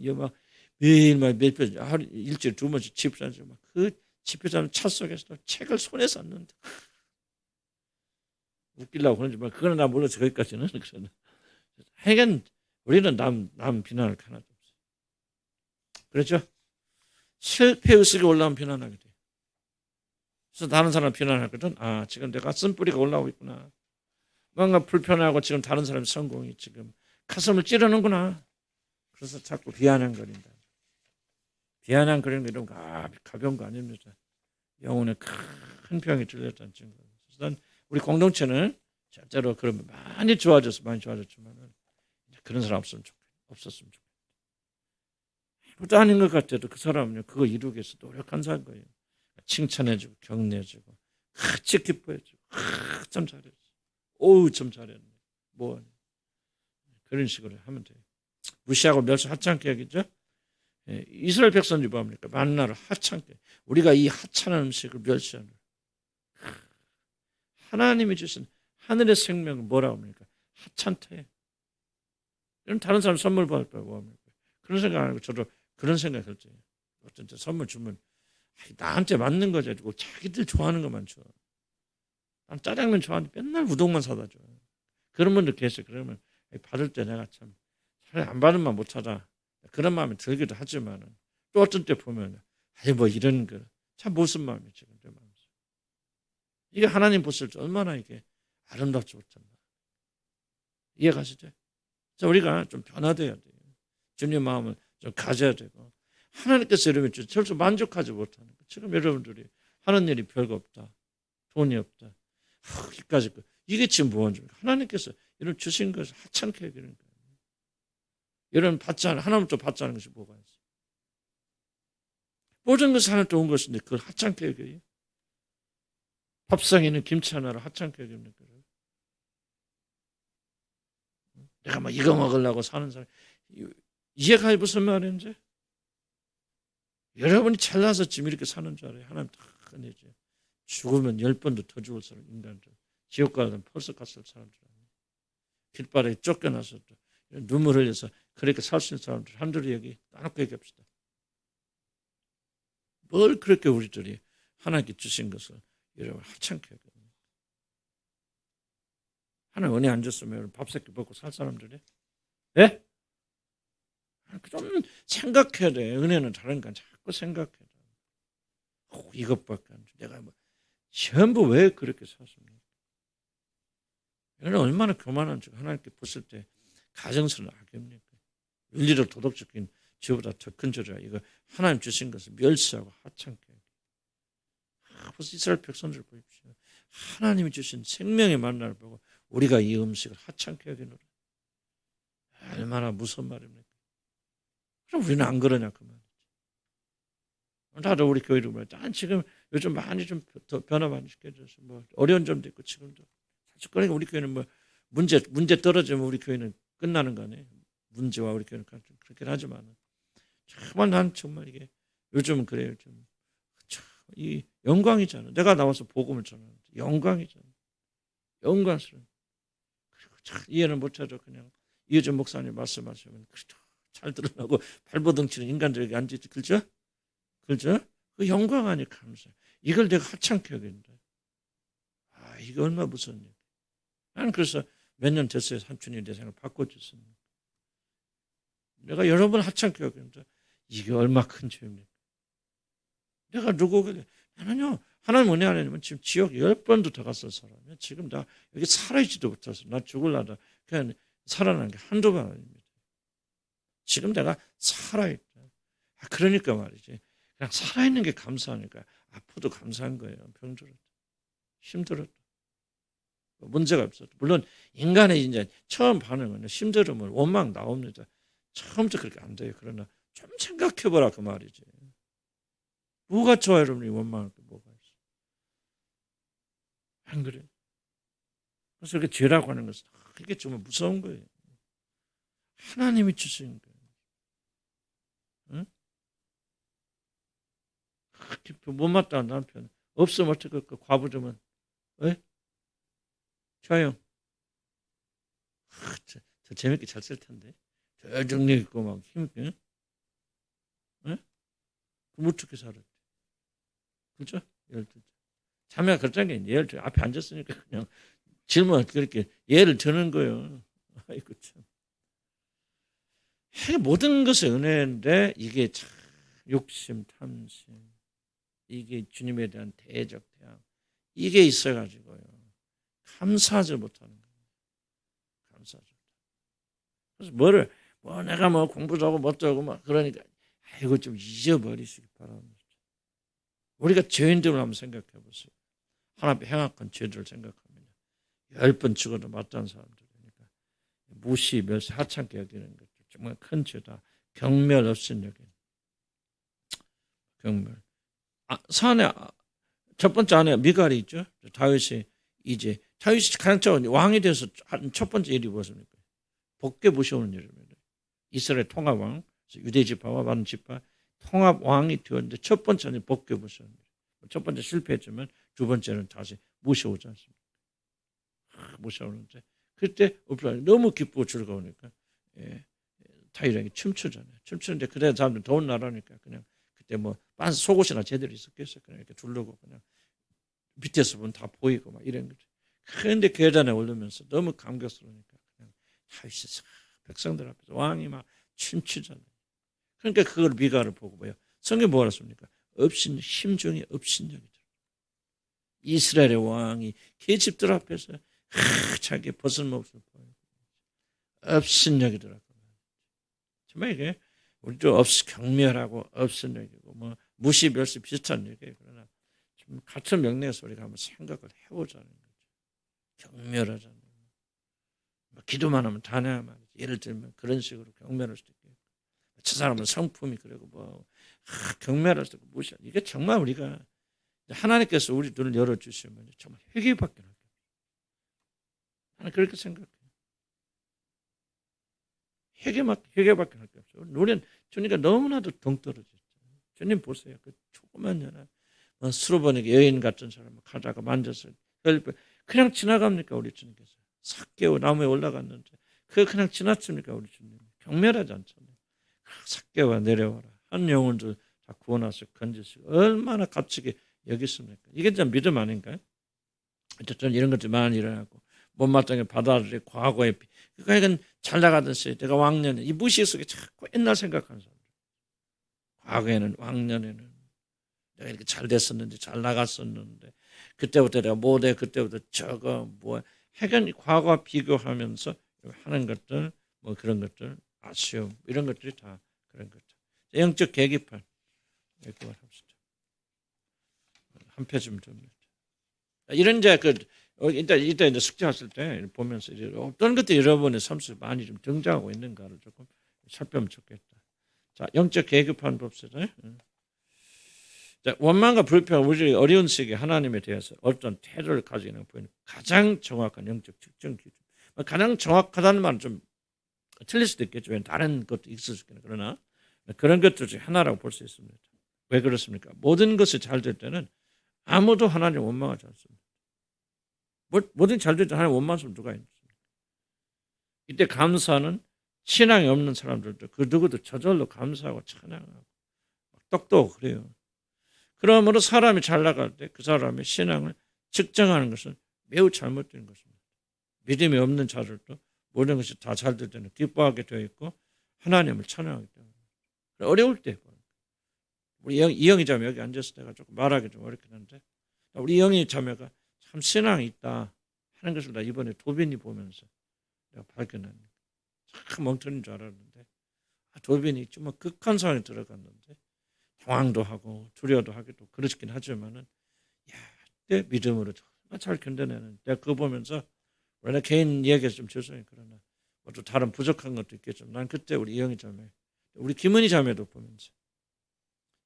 매일 몇 편, 하루 일주일에 2번씩 집회하죠. 그 집회자는 차 속에서도 책을 손에 쌌는데 웃기려고 그러지 만 그거는 나 몰라서 거기까지는 그러나 하여간 우리는 남 비난할 거 하나도 없어요. 그렇죠? 실패 의식이 올라오면 비난하게 돼요. 그래서 다른 사람 비난하거든. 지금 내가 쓴뿌리가 올라오고 있구나. 뭔가 불편하고 지금 다른 사람의 성공이 지금 가슴을 찌르는구나. 그래서 자꾸 비아냥거린다. 비아냥거리는 게 이런 가벼운 거 아닙니다. 영혼에 큰 병이 들렸다는 증거. 그래서 난 우리 공동체는 절대로 그러면 많이 좋아졌지만 그런 사람 없었으면 좋겠다. 아무도 아닌 것 같아도 그 사람은 그거 이루기 위해서 노력한 사람 거예요. 칭찬해주고 격려해주고 같이 기뻐해주고 참 잘했어. 참 잘했네. 뭐 그런 식으로 하면 돼요. 무시하고 멸시 하찮게 여기죠. 이스라엘 백성들이 뭡니까? 만나를 하찮게. 우리가 이 하찮은 음식을 멸시하는. 하나님이 주신 하늘의 생명은 뭐라고 합니까? 하찮대. 이런 다른 사람 선물 받을 거 뭡니까? 그런 생각 안 하고 저도 그런 생각할 때 어떤 선물 주면 나한테 맞는 거지. 자기들 좋아하는 것만 줘. 난 짜장면 좋아하는데 맨날 우동만 사다 줘. 그런 분들 계세요. 그러면 받을 때 내가 참 차라리 안 받으면 못 찾아. 그런 마음이 들기도 하지만 또 어떤 때 보면 뭐 이런 거 참 무슨 마음이 지금 내 마음에서. 이게 하나님 보실 때 얼마나 이게 아름답지 못한 말. 이해가시죠? 자, 우리가 좀 변화돼야 돼요. 주님 마음을 좀 가져야 되고 하나님께서 이러면 절대 만족하지 못하는 거. 지금 여러분들이 하는 일이 별거 없다. 돈이 없다. 여기까지 이게 지금 무언입니까? 하나님께서 이런 주신 것을 하찮게 여기는 거예요. 이런 받지 않은 하나님부터 받지 않은 것이 뭐가 있어요? 모든 것이 하나님부터 온 것인데 그걸 하찮게 여겨요. 밥상에 있는 김치 하나를 하찮게 여기는 거예요. 내가 막 이거 먹으려고 사는 사람 이해가 무슨 말인지? 여러분이 잘나서 지금 이렇게 사는 줄 알아요. 하나님 다 끝내죠. 죽으면 10번도 더 죽을 사람 인간들. 지옥 가면 벌써 갔을 사람들. 길바닥에 쫓겨나서 눈물 흘려서 그렇게 살 수 있는 사람들 한둘이 여기 따놓고 얘기합시다. 뭘 그렇게 우리들이 하나님께 주신 것을 여러분 하찮게 여겨요. 하나님 은혜 안 줬으면 밥 새끼 먹고 살 사람들이? 예? 좀 생각해야 돼. 은혜는 다른 건 자꾸 생각해야 돼. 이것밖에 안 줘. 내가 뭐 전부 왜 그렇게 샀습니까? 이는 얼마나 교만한 줄 하나님께 보실 때 가정스러운 악입니까? 윤리로 도덕적인 죄보다 더 큰 죄라. 이거 하나님 주신 것을 멸시하고 하찮게. 벌써 이스라엘 백성들 보십시오. 하나님이 주신 생명의 만나를 보고 우리가 이 음식을 하찮게 여기노라. 얼마나 무서운 말입니까? 그럼 우리는 안 그러냐 그 말이지. 나도 우리 교회를 보면 지금 요즘 많이 좀 더 변화 많이 시켜줘서 뭐 어려운 점도 있고 지금도 사실 그러니까 우리 교회는 뭐 문제 떨어지면 우리 교회는 끝나는 거 아니에요. 문제와 우리 교회는 그렇긴 하지만 정말 난 정말 이게 요즘은 그래요. 좀 이 영광이잖아. 내가 나와서 복음을 전하는데 영광이잖아. 영광스러워. 그리고 참 이해는 못하죠. 그냥 이해준 목사님 말씀하시면 그렇죠. 잘 드러나고 발버둥치는 인간들에게 앉아있지. 그렇죠? 그렇죠? 그 영광 아니 감사. 이걸 내가 하찮게 여긴다. 이거 얼마나 무서운 일. 나는 그래서 몇 년 됐어요. 삼촌이 내 생각을 바꿔줬습니다. 내가 여러 번 하찮게 여긴다. 이게 얼마나 큰 죄입니까? 내가 누구에게 나는요. 하나님 은혜 안 해주면 지금 지옥 10번도 더 갔을 사람이야. 지금 나 여기 살아있지도 못해서 나 죽을라다 그냥 살아난 게 한두 번 아닙니다. 지금 내가 살아있다. 그러니까 말이지. 그냥 살아있는 게 감사하니까 아프도 감사한 거예요. 병들어도 힘들어도 문제가 없어도. 물론 인간의 이제 처음 반응은 힘들음을 원망 나옵니다. 처음부터 그렇게 안 돼요. 그러나 좀 생각해보라 그 말이지. 뭐가 좋아요, 여러분이 원망할 게 뭐가 있어? 안 그래? 그래서 이렇게 죄라고 하는 것은 그게 정말 무서운 거예요. 하나님이 주신 거예요. 응? 못마땅한 남편 없으면 어떡할까? 과부자면 조용. 더 재밌게 잘 쓸 텐데. 더 정리 있고 막 힘있게. 그럼 어떻게 살아? 그렇죠? 예를 들죠. 자매가 그렇다는 게 예를 들어 앞에 앉았으니까 그냥 질문 그렇게 예를 드는 거예요. 아이고 참. 모든 것이 은혜인데 이게 참 욕심, 탐심, 이게 주님에 대한 대적 대항 이게 있어가지고요. 감사하지 못하는 거예요. 감사하지 못하는. 그래서 내가 뭐 공부도 하고 뭐도 막 그러니까 이거 좀 잊어버리시기 바랍니다. 우리가 죄인들을 한번 생각해 보세요. 하나님 행악한 죄들을 생각하면 10번 죽어도 마땅한 사람들이니까 무시, 멸시, 하찮게 여기는 것도 정말 큰 죄다. 경멸 없인 여기는. 경멸. 사안에 첫 번째 아내 미갈이 있죠. 다윗이 가장 왕이 돼서 한 첫 번째 일이 무엇입니까? 복개 모셔오는 일입니다. 이스라엘 통합왕 유대 지파와 많은 지파 통합 왕이 되었는데 첫 번째는 벗겨보셨습니다. 첫 번째 실패했지만 두 번째는 다시 모셔오지 않습니까? 모셔오는데 그때 너무 기쁘고 즐거우니까 다윗왕이 춤추잖아요. 춤추는데 그때 사람들 더운 나라니까 그냥 그때 뭐 속옷이나 제대로 있었겠어요. 그냥 이렇게 두르고 그냥 밑에서 보면 다 보이고 막 이런 거죠. 그런데 계단에 오르면서 너무 감격스러우니까 그냥 다윗이 백성들 앞에서 왕이 막 춤추잖아요. 그러니까 그걸 미가를 보고 뭐요? 성경 뭐라 씁니까? 심중에 업신여기더라. 이스라엘의 왕이 계집들 앞에서 자기 벗을못을 보이고 업신여기더라고. 정말 이게 우리도 경멸하고 업신여기고 뭐 무시 멸시 비슷한 얘기예요. 그러나 좀 같은 명령에서 우리가 한번 생각을 해보자는 거죠. 경멸하자는 거죠. 뭐 기도만 하면 다냐 말이지. 예를 들면 그런 식으로 경멸할 수도 있고 저 사람은 성품이 그러고 뭐 경멸할 수도 있고 무시하고 이게 정말 우리가 하나님께서 우리 눈을 열어주시면 정말 회개밖에 안 돼요. 나는 그렇게 생각해요. 회개밖에 할 게 없어요. 우리는 주님과 너무나도 동떨어졌죠. 주님 보세요. 그 조그만 연한 수로보니까 여인 같은 사람 가다가 만져서 그냥 지나갑니까 우리 주님께서? 삭개오 나무에 올라갔는데 그냥 지났습니까 우리 주님? 경멸하지 않잖아요. 삭개오가 내려와라. 한 영혼들 다 구원하시고 건지시고 얼마나 값지게 여겼습니까? 이게 진짜 믿음 아닌가요? 어쨌든 이런 것들이 많이 일어나고 못마땅히 받아들이 과거에 그러니까 잘 나가던 시대 내가 왕년에 이 무시 속에 자꾸 옛날 생각하는 사람들. 과거에는 왕년에는 내가 이렇게 잘 됐었는데 잘 나갔었는데 그때부터 내가 못해 그때부터 저거 뭐 해간 과거와 비교하면서 하는 것들 뭐 그런 것들 아쉬움 이런 것들이 다 그런 것들. 영적 계기판 그걸 합시다. 한 페이지면 됩니다. 이런 이제 이따 이제 숙제하실 때 보면서 이제 어떤 것들이 여러분의 삶 속에 많이 좀 등장하고 있는가를 조금 살펴보면 좋겠다. 자, 영적 계급판 봅시다. 자, 원망과 불평, 우리 어려운 시기에 하나님에 대해서 어떤 태도를 가지고 있는 보이는 가장 정확한 영적 측정 기준. 가장 정확하다는 말은 좀 틀릴 수도 있겠죠. 다른 것도 있을 수 있겠네. 그러나 그런 것들 중에 하나라고 볼 수 있습니다. 왜 그렇습니까? 모든 것이 잘 될 때는 아무도 하나님 원망하지 않습니다. 뭐든 잘 될 때 하나님 원망하면 누가 있습니까? 이때 감사는 신앙이 없는 사람들도 그 누구도 저절로 감사하고 찬양하고 떡도 그래요. 그러므로 사람이 잘 나갈 때 그 사람의 신앙을 측정하는 것은 매우 잘못된 것입니다. 믿음이 없는 자들도 모든 것이 다 잘 될 때는 기뻐하게 되어 있고 하나님을 찬양하기 때문에 어려울 때 우리 이영희 자매 여기 앉았을 때가 조금 말하기 좀 어렵긴 한데 우리 이영희 자매가 참 신앙이 있다 하는 것을 나 이번에 도빈이 보면서 내가 발견합니다. 참 멍청인 줄 알았는데 도빈이 정말 극한 상황에 들어갔는데 당황도 하고 두려워도 하기도 그렇긴 하지만은 내 믿음으로 정말 잘 견뎌내는 내가 그거 보면서 원래 개인 이야기에서 좀 죄송해요. 그러나 또 다른 부족한 것도 있겠지만 난 그때 우리 이영희 자매 우리 김은희 자매도 보면서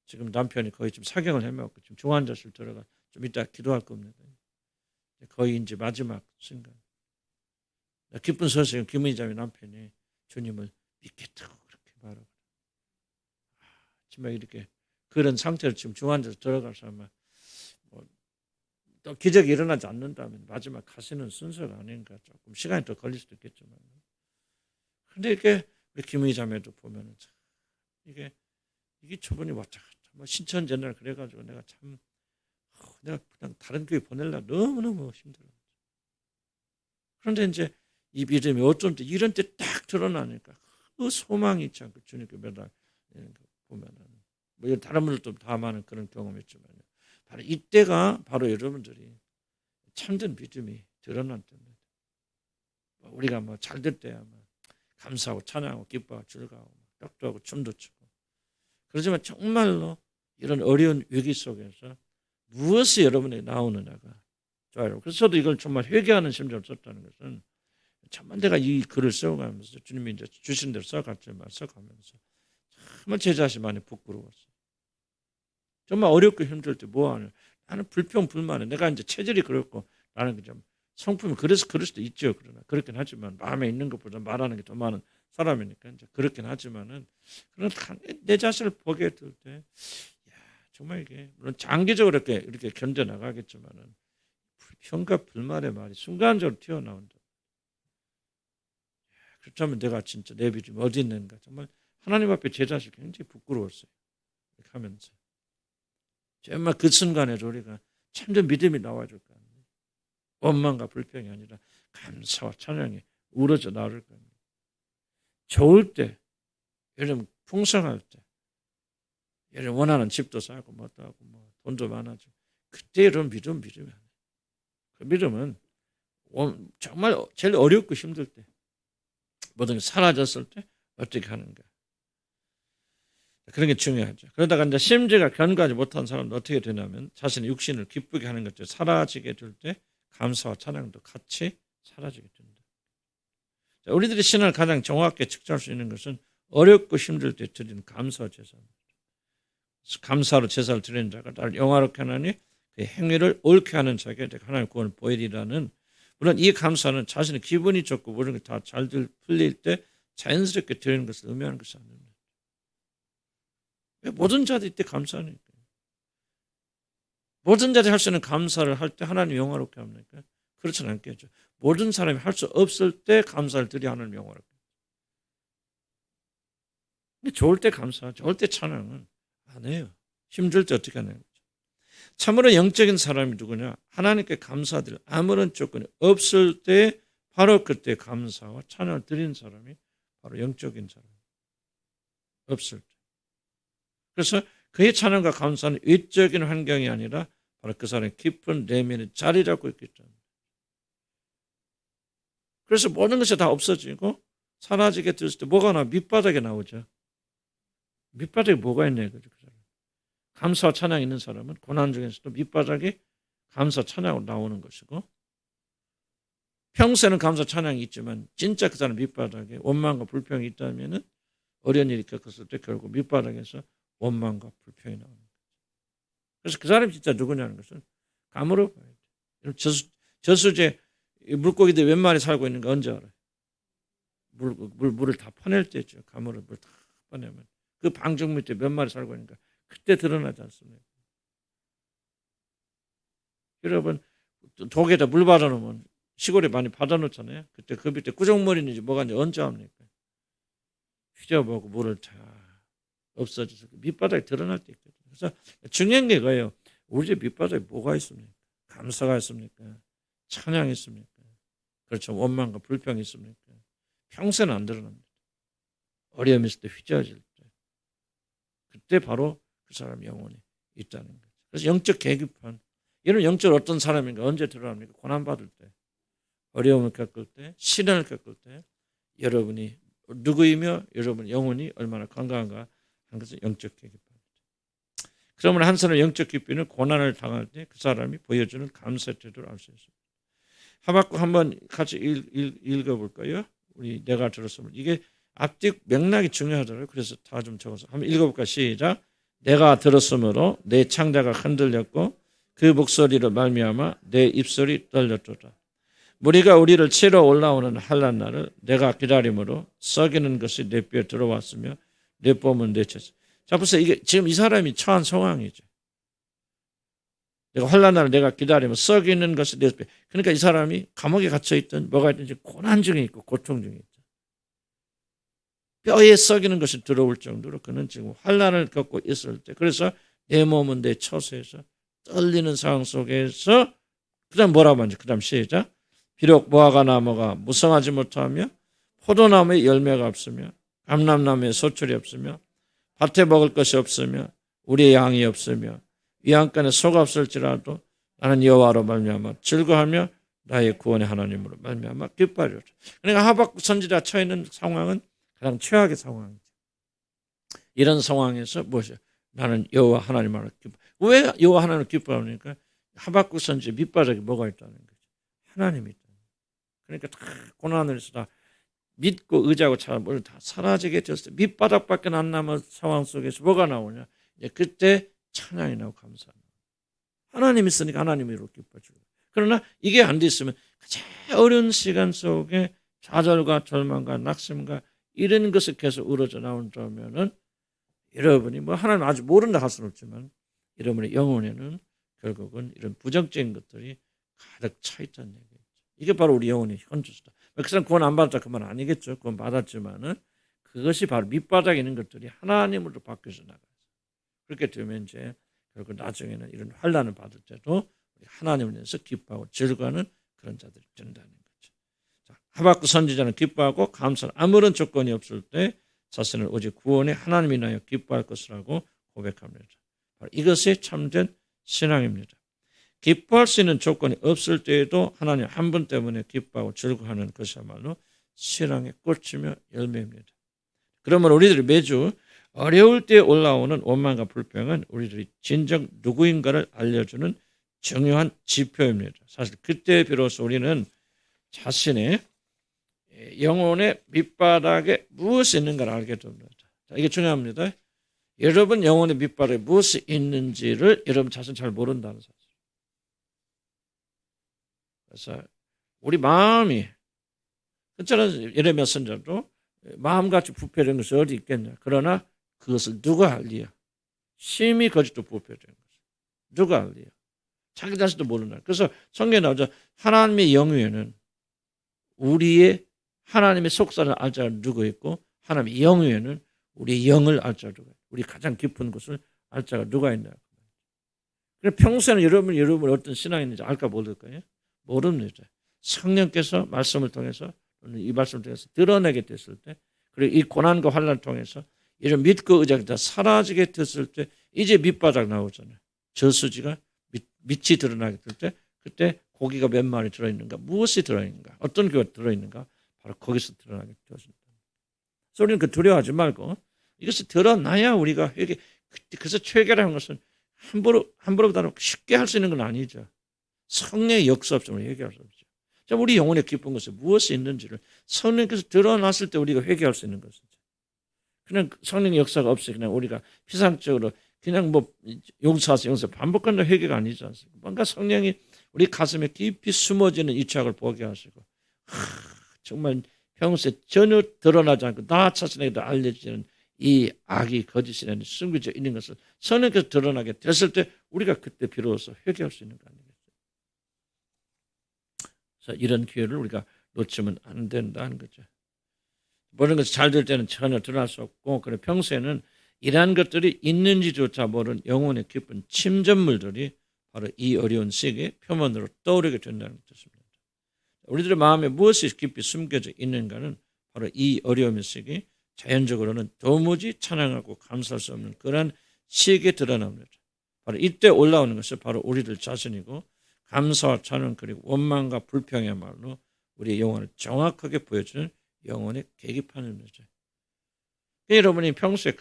지금 남편이 거의 좀 사경을 헤매고 지금 중환자실 들어가 좀 이따 기도할 겁니다. 거의 이제 마지막 순간. 기쁜 소식은 김은희 자매 남편이 주님을 믿겠다고 그렇게 말하고 정말 이렇게 그런 상태로 지금 중환자실 들어가서 아마 또 기적이 일어나지 않는다면 마지막 가시는 순서가 아닌가 조금 시간이 더 걸릴 수도 있겠지만 근데 이렇게 우리 김은희 자매도 보면은 이게 저분이 왔다 갔다 뭐 신천 전날 그래가지고 내가 참 내가 그냥 다른 교회 보내려 너무너무 힘들어. 그런데 이제 이 믿음이 어쩐 때 이런 때 딱 드러나니까 그 소망이 있지 않고 주님께 매달 보면은 뭐 다른 분들도 다 많은 그런 경험했지만요. 바로 이때가 바로 여러분들이 참된 믿음이 드러난 때입니다. 우리가 뭐 잘 될 때야 뭐 감사하고 찬양하고 기뻐하고 즐거워하고 떡도 하고 춤도 추고 그렇지만 정말로 이런 어려운 위기 속에서 무엇이 여러분에게 나오느냐가 좋아요. 그래서 저도 이걸 정말 회개하는 심정을 썼다는 것은 정말 내가 이 글을 써가면서 주님이 이제 주신 대로 써갔지만 써가면서 정말 제 자신이 많이 부끄러웠어요. 정말 어렵고 힘들 때 뭐하냐. 나는 불평 불만해. 내가 이제 체질이 그렇고 나는 좀 성품이 그래서 그럴 수도 있죠. 그러나 그렇긴 하지만 마음에 있는 것보다 말하는 게 더 많은 사람이니까 이제 그렇긴 하지만은 그런 내 자신을 보게 될 때, 야, 정말 이게 물론 장기적으로 이렇게 견뎌 나가겠지만은 불평과 불만의 말이 순간적으로 튀어나온다. 그렇다면 내가 진짜 내 믿음이 어디 있는가? 정말 하나님 앞에 제 자신이 굉장히 부끄러웠어요. 이렇게 하면서 정말 그 순간에 우리가 참된 믿음이 나와줄 거야. 원망과 불평이 아니라 감사와 찬양이 우러져 나올 겁니다. 좋을 때, 여러분 풍성할 때, 여러분 원하는 집도 사고 뭐도 하고 뭐 돈도 많아지고 그때 이런 믿음이 아니에요. 그 믿음은 정말 제일 어렵고 힘들 때, 모든 게 사라졌을 때 어떻게 하는가. 그런 게 중요하죠. 그러다가 이제 심지가 견고하지 못한 사람은 어떻게 되냐면 자신의 육신을 기쁘게 하는 것들 사라지게 될 때 감사와 찬양도 같이 사라지게 된다. 우리들이 신앙을 가장 정확하게 측정할 수 있는 것은 어렵고 힘들 때 드리는 감사 제사입니다. 감사로 제사를 드리는 자가 나를 영화롭게 하나니 그 행위를 옳게 하는 자에게 하나님의 구원을 보이리라는, 물론 이 감사는 자신의 기분이 좋고 모든 게 다 잘 풀릴 때 자연스럽게 드리는 것을 의미하는 것이 아닙니다. 모든 자들이 이때 감사하니까. 모든 자들이 할 수 있는 감사를 할 때 하나님 영화롭게 합니까? 그렇지는 않겠죠. 모든 사람이 할 수 없을 때 감사를 드려 하나님 영화롭게. 좋을 때 감사, 좋을 때 찬양은 안 해요. 힘들 때 어떻게 하는 거죠. 참으로 영적인 사람이 누구냐? 하나님께 감사드릴 아무런 조건이 없을 때 바로 그때 감사와 찬양을 드리는 사람이 바로 영적인 사람. 없을 때. 그래서 그의 찬양과 감사는 외적인 환경이 아니라 바로 그 사람의 깊은 내면에 자리 잡고 있기 때문에. 그래서 모든 것이 다 없어지고 사라지게 됐을 때 뭐가 나와? 밑바닥에 나오죠. 밑바닥에 뭐가 있냐 이거죠. 그 사람. 감사와 찬양이 있는 사람은 고난 중에서도 밑바닥에 감사 찬양으로 나오는 것이고, 평소에는 감사 찬양이 있지만 진짜 그 사람 밑바닥에 원망과 불평이 있다면은 어려운 일이 겪었을 때 결국 밑바닥에서 원망과 불평이 나오는 거죠. 그래서 그 사람이 진짜 누구냐는 것은 감으로 봐야 돼요. 저수지에 물고기들 몇 마리 살고 있는 거 언제 알아요? 물을 다 퍼낼 때죠. 감으로 물 다 퍼내면 그 방죽 밑에 몇 마리 살고 있는가 그때 드러나지 않습니까? 여러분 독에다 물 받아놓으면 시골에 많이 받아놓잖아요. 그때 그 밑에 꾸정물인지 뭐가 있는지 언제 합니까? 휘저어보고 물을 다 없어져서 밑바닥에 드러날 때 있거든요. 그래서 중요한 게 그거예요. 우리 집 밑바닥에 뭐가 있습니까? 감사가 있습니까? 찬양이 있습니까? 그렇죠. 원망과 불평이 있습니까? 평소에는 안 드러납니다. 어려움이 있을 때 휘저어질 때. 그때 바로 그 사람 영혼이 있다는 거죠. 그래서 영적 계기판. 이런 영적 어떤 사람인가 언제 드러납니까? 고난받을 때. 어려움을 겪을 때. 시련을 겪을 때. 여러분이 누구이며 여러분 영혼이 얼마나 건강한가 하는 것은 영적 계기판이죠. 그러면 한 사람의 영적 기쁨은 고난을 당할 때 그 사람이 보여주는 감사의 태도를 알 수 있습니다. 하박국 한번 같이 읽어볼까요? 우리 내가 들었으면 이게 앞뒤 맥락이 중요하더라고요. 그래서 다 좀 적어서 한번 읽어볼까? 시작. 내가 들었으므로 내 창자가 흔들렸고 그 목소리로 말미암아 내 입술이 떨렸도다. 무리가 우리를 치러 올라오는 환난 날을 내가 기다림으로 썩이는 것이 내 뼈에 들어왔으며 내 뽐은 내쳤어. 자, 보세요. 이게 지금 이 사람이 처한 상황이죠. 내가 환난 날을 내가 기다리면 썩이는 것이 내 뼈에. 그러니까 이 사람이 감옥에 갇혀 있든 뭐가 있든지 고난 중에 있고 고통 중에 있죠. 뼈에 썩이는 것이 들어올 정도로 그는 지금 환난을 겪고 있을 때, 그래서 내 몸은 내 처소에서 떨리는 상황 속에서 그다음 뭐라고 하죠? 그다음 시작. 비록 무화과 나무가 무성하지 못하며 포도나무에 열매가 없으며 감람나무에 소출이 없으며 밭에 먹을 것이 없으며 우리의 양이 없으며 위안간에 소가 없을지라도 나는 여호와로 말미암아 즐거하며 나의 구원의 하나님으로 말미암아 기뻐하리로다. 그러니까 하박국 선지자 처해 있는 상황은 가장 최악의 상황이죠. 이런 상황에서 무엇이요? 나는 여호와 하나님으로 기뻐. 왜 여호와 하나님을 기뻐합니까? 하박국 선지자 밑바닥에 뭐가 있다는 거죠? 하나님이 있다. 그러니까 다 고난을 해서 다 믿고 의지하고 뭘 다 사라지게 됐을 때 밑바닥밖에 안 남은 상황 속에서 뭐가 나오냐? 이제 그때 찬양이 나오고 감사합니다. 하나님 있으니까 하나님으로 기뻐지고. 그러나 이게 안 돼 있으면 가장 어려운 시간 속에 좌절과 절망과 낙심과 이런 것을 계속 우러져 나온다면은 여러분이 뭐 하나님 아직 모른다 할 수는 없지만 여러분의 영혼에는 결국은 이런 부정적인 것들이 가득 차 있다는 얘기죠. 이게 바로 우리 영혼의 현주소다. 그 사람 구원 안 받았다 그 말 아니겠죠. 구원 받았지만은 그것이 바로 밑바닥에 있는 것들이 하나님으로 바뀌어서 나가요. 그렇게 되면 이제 결국 나중에는 이런 환난을 받을 때도 하나님을 위해서 기뻐하고 즐거워하는 그런 자들이 된다는 거죠. 자, 하박국 선지자는 기뻐하고 감사는 아무런 조건이 없을 때 자신을 오직 구원의 하나님이 인하여 기뻐할 것이라고 고백합니다. 바로 이것이 참된 신앙입니다. 기뻐할 수 있는 조건이 없을 때에도 하나님 한 분 때문에 기뻐하고 즐거워하는 것이야말로 신앙의 꽃이며 열매입니다. 그러면 우리들이 매주 어려울 때 올라오는 원망과 불평은 우리들이 진정 누구인가를 알려주는 중요한 지표입니다. 사실 그때 비로소 우리는 자신의 영혼의 밑바닥에 무엇이 있는가를 알게 됩니다. 이게 중요합니다. 여러분 영혼의 밑바닥에 무엇이 있는지를 여러분 자신 잘 모른다는 사실. 그래서 우리 마음이 그처럼 예레미야 선지자도 마음같이 부패된 것이 어디 있겠냐. 그러나 그것을 누가 알리야. 심히 거짓도 부패된 것을 누가 알리야. 자기 자신도 모른다. 그래서 성경에 나오죠. 하나님의 영위에는 우리의 하나님의 속사를 알 자가 누구 있고 하나님의 영위에는 우리의 영을 알 자가 누가 있고 우리 가장 깊은 곳을 알 자가 누가 있냐. 그래서 평소에는 여러분 어떤 신앙이 있는지 알까 모를까요? 모릅니다. 성령께서 말씀을 통해서 이 말씀을 통해서 드러내게 됐을 때 그리고 이 고난과 환난을 통해서 이런 믿고 의지가 다 사라지게 됐을 때 이제 밑바닥 나오잖아요. 저수지가 밑이 드러나게 될 때 그때 고기가 몇 마리 들어있는가 무엇이 들어있는가 어떤 교가 들어있는가 바로 거기서 드러나게 되어진다. 그래서 우리는 그 두려워하지 말고 이것이 드러나야 우리가 회개. 그래서 회개라는 것은 함부로보다는 쉽게 할 수 있는 건 아니죠. 성령의 역사 없으면 회개할 수 없죠. 자, 우리 영혼에 깊은 것에 무엇이 있는지를 성령께서 드러났을 때 우리가 회개할 수 있는 것이죠. 그냥 성령의 역사가 없어요. 그냥 우리가 피상적으로 그냥 뭐 용서하세요. 반복한다 회개가 아니지 않습니까? 뭔가 성령이 우리 가슴에 깊이 숨어지는 이 죄악을 보게 하시고 정말 평소에 전혀 드러나지 않고 나 자신에게도 알려지는 이 악이 거짓이라는 숨겨져 있는 것을 성령께서 드러나게 됐을 때 우리가 그때 비로소 회개할 수 있는 거 아니겠어요? 그래서 이런 기회를 우리가 놓치면 안 된다는 거죠. 모르는 것이 잘 될 때는 전혀 드러날 수 없고 그래 평소에는 이러한 것들이 있는지조차 모르는 영혼의 깊은 침전물들이 바로 이 어려운 시기에 표면으로 떠오르게 된다는 뜻입니다. 우리들의 마음에 무엇이 깊이 숨겨져 있는가는 바로 이 어려움의 시기 자연적으로는 도무지 찬양하고 감사할 수 없는 그러한 시기에 드러납니다. 바로 이때 올라오는 것이 바로 우리들 자신이고 감사와 찬양 그리고 원망과 불평이야말로 우리의 영혼을 정확하게 보여주는 영혼의 계기판입니다. 여러분이 평소에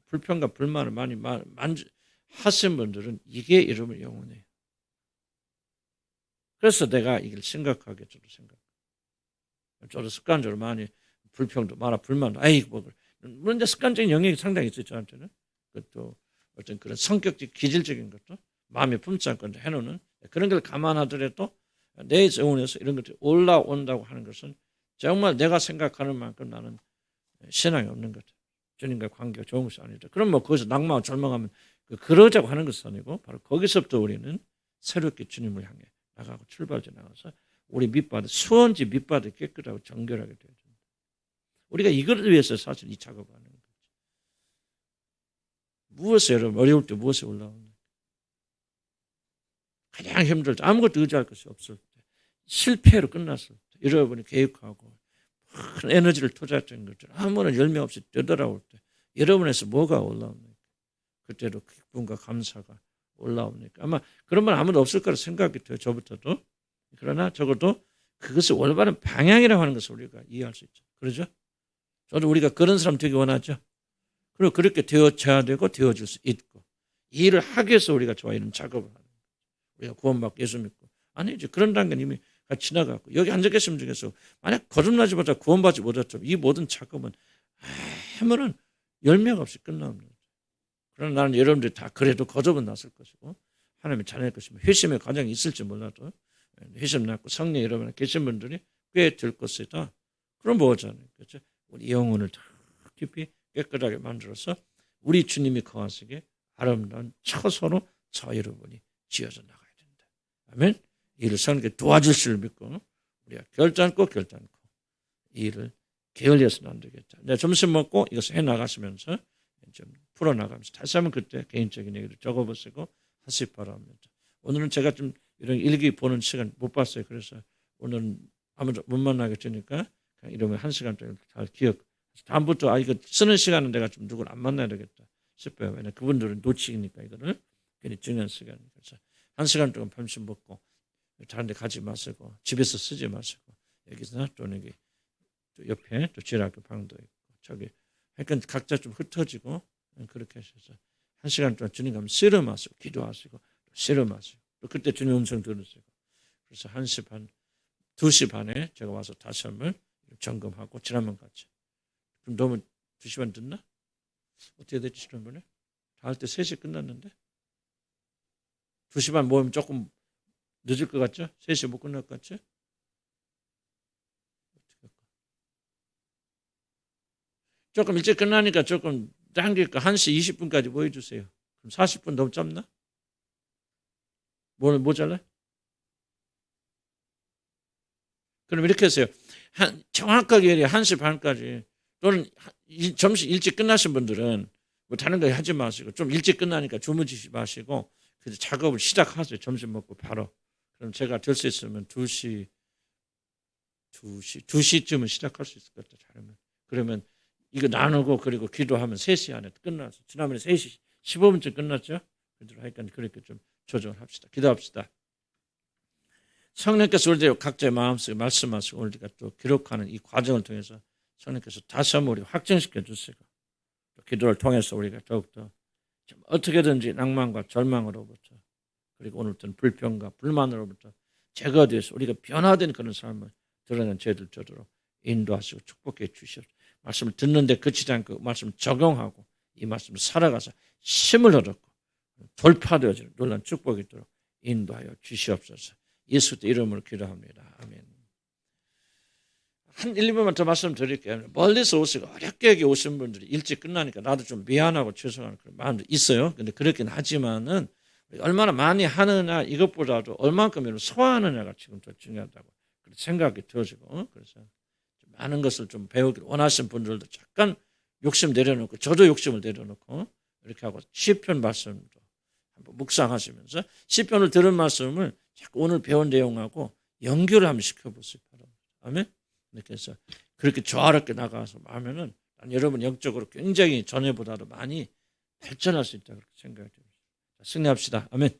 불평과 불만을 많이 하신 분들은 이게 여러분의 영혼이에요. 그래서 내가 이걸 심각하게 저도 습관적으로 많이 불평도 많아 불만도 물론 이제 습관적인 영역이 상당히 있어요. 저한테는 그것도 어떤 그런 성격적 기질적인 것도 마음에 품지 않고 해놓는 그런 걸 감안하더라도 내 영혼에서 이런 것들이 올라온다고 하는 것은 정말 내가 생각하는 만큼 나는 신앙이 없는 것 같아요. 주님과 관계가 좋은 것이 아니죠. 그럼 뭐 거기서 낙망하고 절망하면 그러자고 하는 것은 아니고 바로 거기서부터 우리는 새롭게 주님을 향해 나가고 출발해 나가서 우리 밑바닥 수원지 밑바닥이 깨끗하고 정결하게 되어집니다. 우리가 이걸 위해서 사실 이 작업을 하는 거죠. 무엇에 여러분 어려울 때 무엇에 올라오는 가장 힘들 때 아무것도 의지할 것이 없을 때 실패로 끝났을 때 여러분이 계획하고 큰 에너지를 투자했던 것들 아무런 열매 없이 되돌아올 때 여러분에서 뭐가 올라옵니까? 그때도 기쁨과 감사가 올라옵니까? 아마 그런 말 아무도 없을 거라 생각이 돼요. 저부터도. 그러나 적어도 그것을 올바른 방향이라고 하는 것을 우리가 이해할 수 있죠. 그러죠? 저도 우리가 그런 사람 되기 원하죠. 그리고 그렇게 되어져야 되고 되어질 수 있고 이 일을 하기 위해서 우리가 좋아 이런 작업을 하는 거예요. 우리가 구원받고 예수 믿고 아니죠. 그런 단계는 이미 지나갔고 여기 앉아 계신 분 중에서 만약 거듭나지 못하 구원받지 못했다면 이 모든 작업은 아무런 열매가 없이 끝납니다. 그러나 나는 여러분들이 다 그래도 거듭은 났을 것이고 하나님의 자녀일 것이며 회심의 과정이 있을지 몰라도 회심 났고 성령 여러분에 계신 분들이 꽤 될 것이다. 그럼 뭐하잖아요. 그렇죠? 우리 영혼을 더 깊이 깨끗하게 만들어서 우리 주님이 거하시게 아름다운 처소로 저 여러분이 지어져 나가야 된다. 아멘. 이 일을 성령께 도와줄 믿고 우리가 결단코 이 일을 게을리해서는 안 되겠다. 내가 점심 먹고 이것을 해나가시면서 좀 풀어나가면서 다시 한번 그때 개인적인 얘기를 적어보시고 하시기 바랍니다. 오늘은 제가 좀 이런 일기 보는 시간 못 봤어요. 그래서 오늘은 아무도 못 만나겠으니까 이러면 1시간 정도 잘 기억. 다음부터 이거 쓰는 시간은 내가 좀 누구를 안 만나야 되겠다 싶어요. 왜냐면 그분들은 놓치니까 이거를 괜히 중요한 시간. 그래서 1시간 동안 점심 먹고 다른 데 가지 마시고 집에서 쓰지 마시고 여기서 또는 여기 또 옆에 또 지하학교 방도 있고 저기 그러니까 각자 좀 흩어지고 그렇게 하셔서 1시간 동안 주님 가면 씨름하시고 기도하시고 씨름하시고 또 그때 주님 음성 들으시고 그래서 1시 반, 2시 반에 제가 와서 다시 한번 점검하고 지난번 같이 그럼 너무 2시 반 듣나? 어떻게 됐지 지난번에? 다 할 때 3시 끝났는데 2시 반 모이면 조금 늦을 것 같죠? 3시 못 끝날 것 같죠? 조금 일찍 끝나니까 조금 당길까 1시 20분까지 모여주세요. 그럼 40분 너무 짧나? 모자라? 그럼 이렇게 하세요. 정확하게 1시 반까지 또는 점심 일찍 끝나신 분들은 뭐 다른 거 하지 마시고 좀 일찍 끝나니까 주무시지 마시고 그래서 작업을 시작하세요. 점심 먹고 바로. 그럼 제가 될 수 있으면 2시쯤은 시작할 수 있을 것 같아요. 잘하면. 그러면 이거 나누고 그리고 기도하면 3시 안에 끝나서 지난번에 3시 15분쯤 끝났죠. 그러니까 그렇게 좀 조정을 합시다. 기도합시다. 성령께서 우리 각자의 마음속에 말씀하시고 우리가 또 기록하는 이 과정을 통해서 성령께서 다시 한번 우리 확증시켜 주시고 또 기도를 통해서 우리가 더욱더 어떻게든지 낭만과 절망으로부터 그리고 오늘부터는 불평과 불만으로부터 제거돼서 우리가 변화된 그런 삶을 드러낸 저희들 저도록 인도하시고 축복해 주시옵소서. 말씀을 듣는데 그치지 않고 말씀을 적용하고 이 말씀을 살아가서 힘을 얻었고 돌파되어지는 놀라운 축복이 있도록 인도하여 주시옵소서. 예수 이름으로 기도합니다. 아멘. 한 1, 2분만 더 말씀드릴게요. 멀리서 오시고 어렵게 여기 오신 분들이 일찍 끝나니까 나도 좀 미안하고 죄송한 그런 마음도 있어요. 근데 그렇긴 하지만은 얼마나 많이 하느냐 이것보다도 얼만큼 소화하느냐가 지금 더 중요하다고 생각이 들어지고 그래서 많은 것을 좀 배우기를 원하시는 분들도 잠깐 욕심 내려놓고 저도 욕심을 내려놓고 이렇게 하고 시편 말씀도 한번 묵상하시면서 시편을 들은 말씀을 자꾸 오늘 배운 내용하고 연결을 한번 시켜보시기 바랍니다. 아멘. 그래서 그렇게 조화롭게 나가서 하면은 여러분 영적으로 굉장히 전에보다도 많이 발전할 수 있다 그렇게 생각이 듭니다. 승리합시다. 아멘.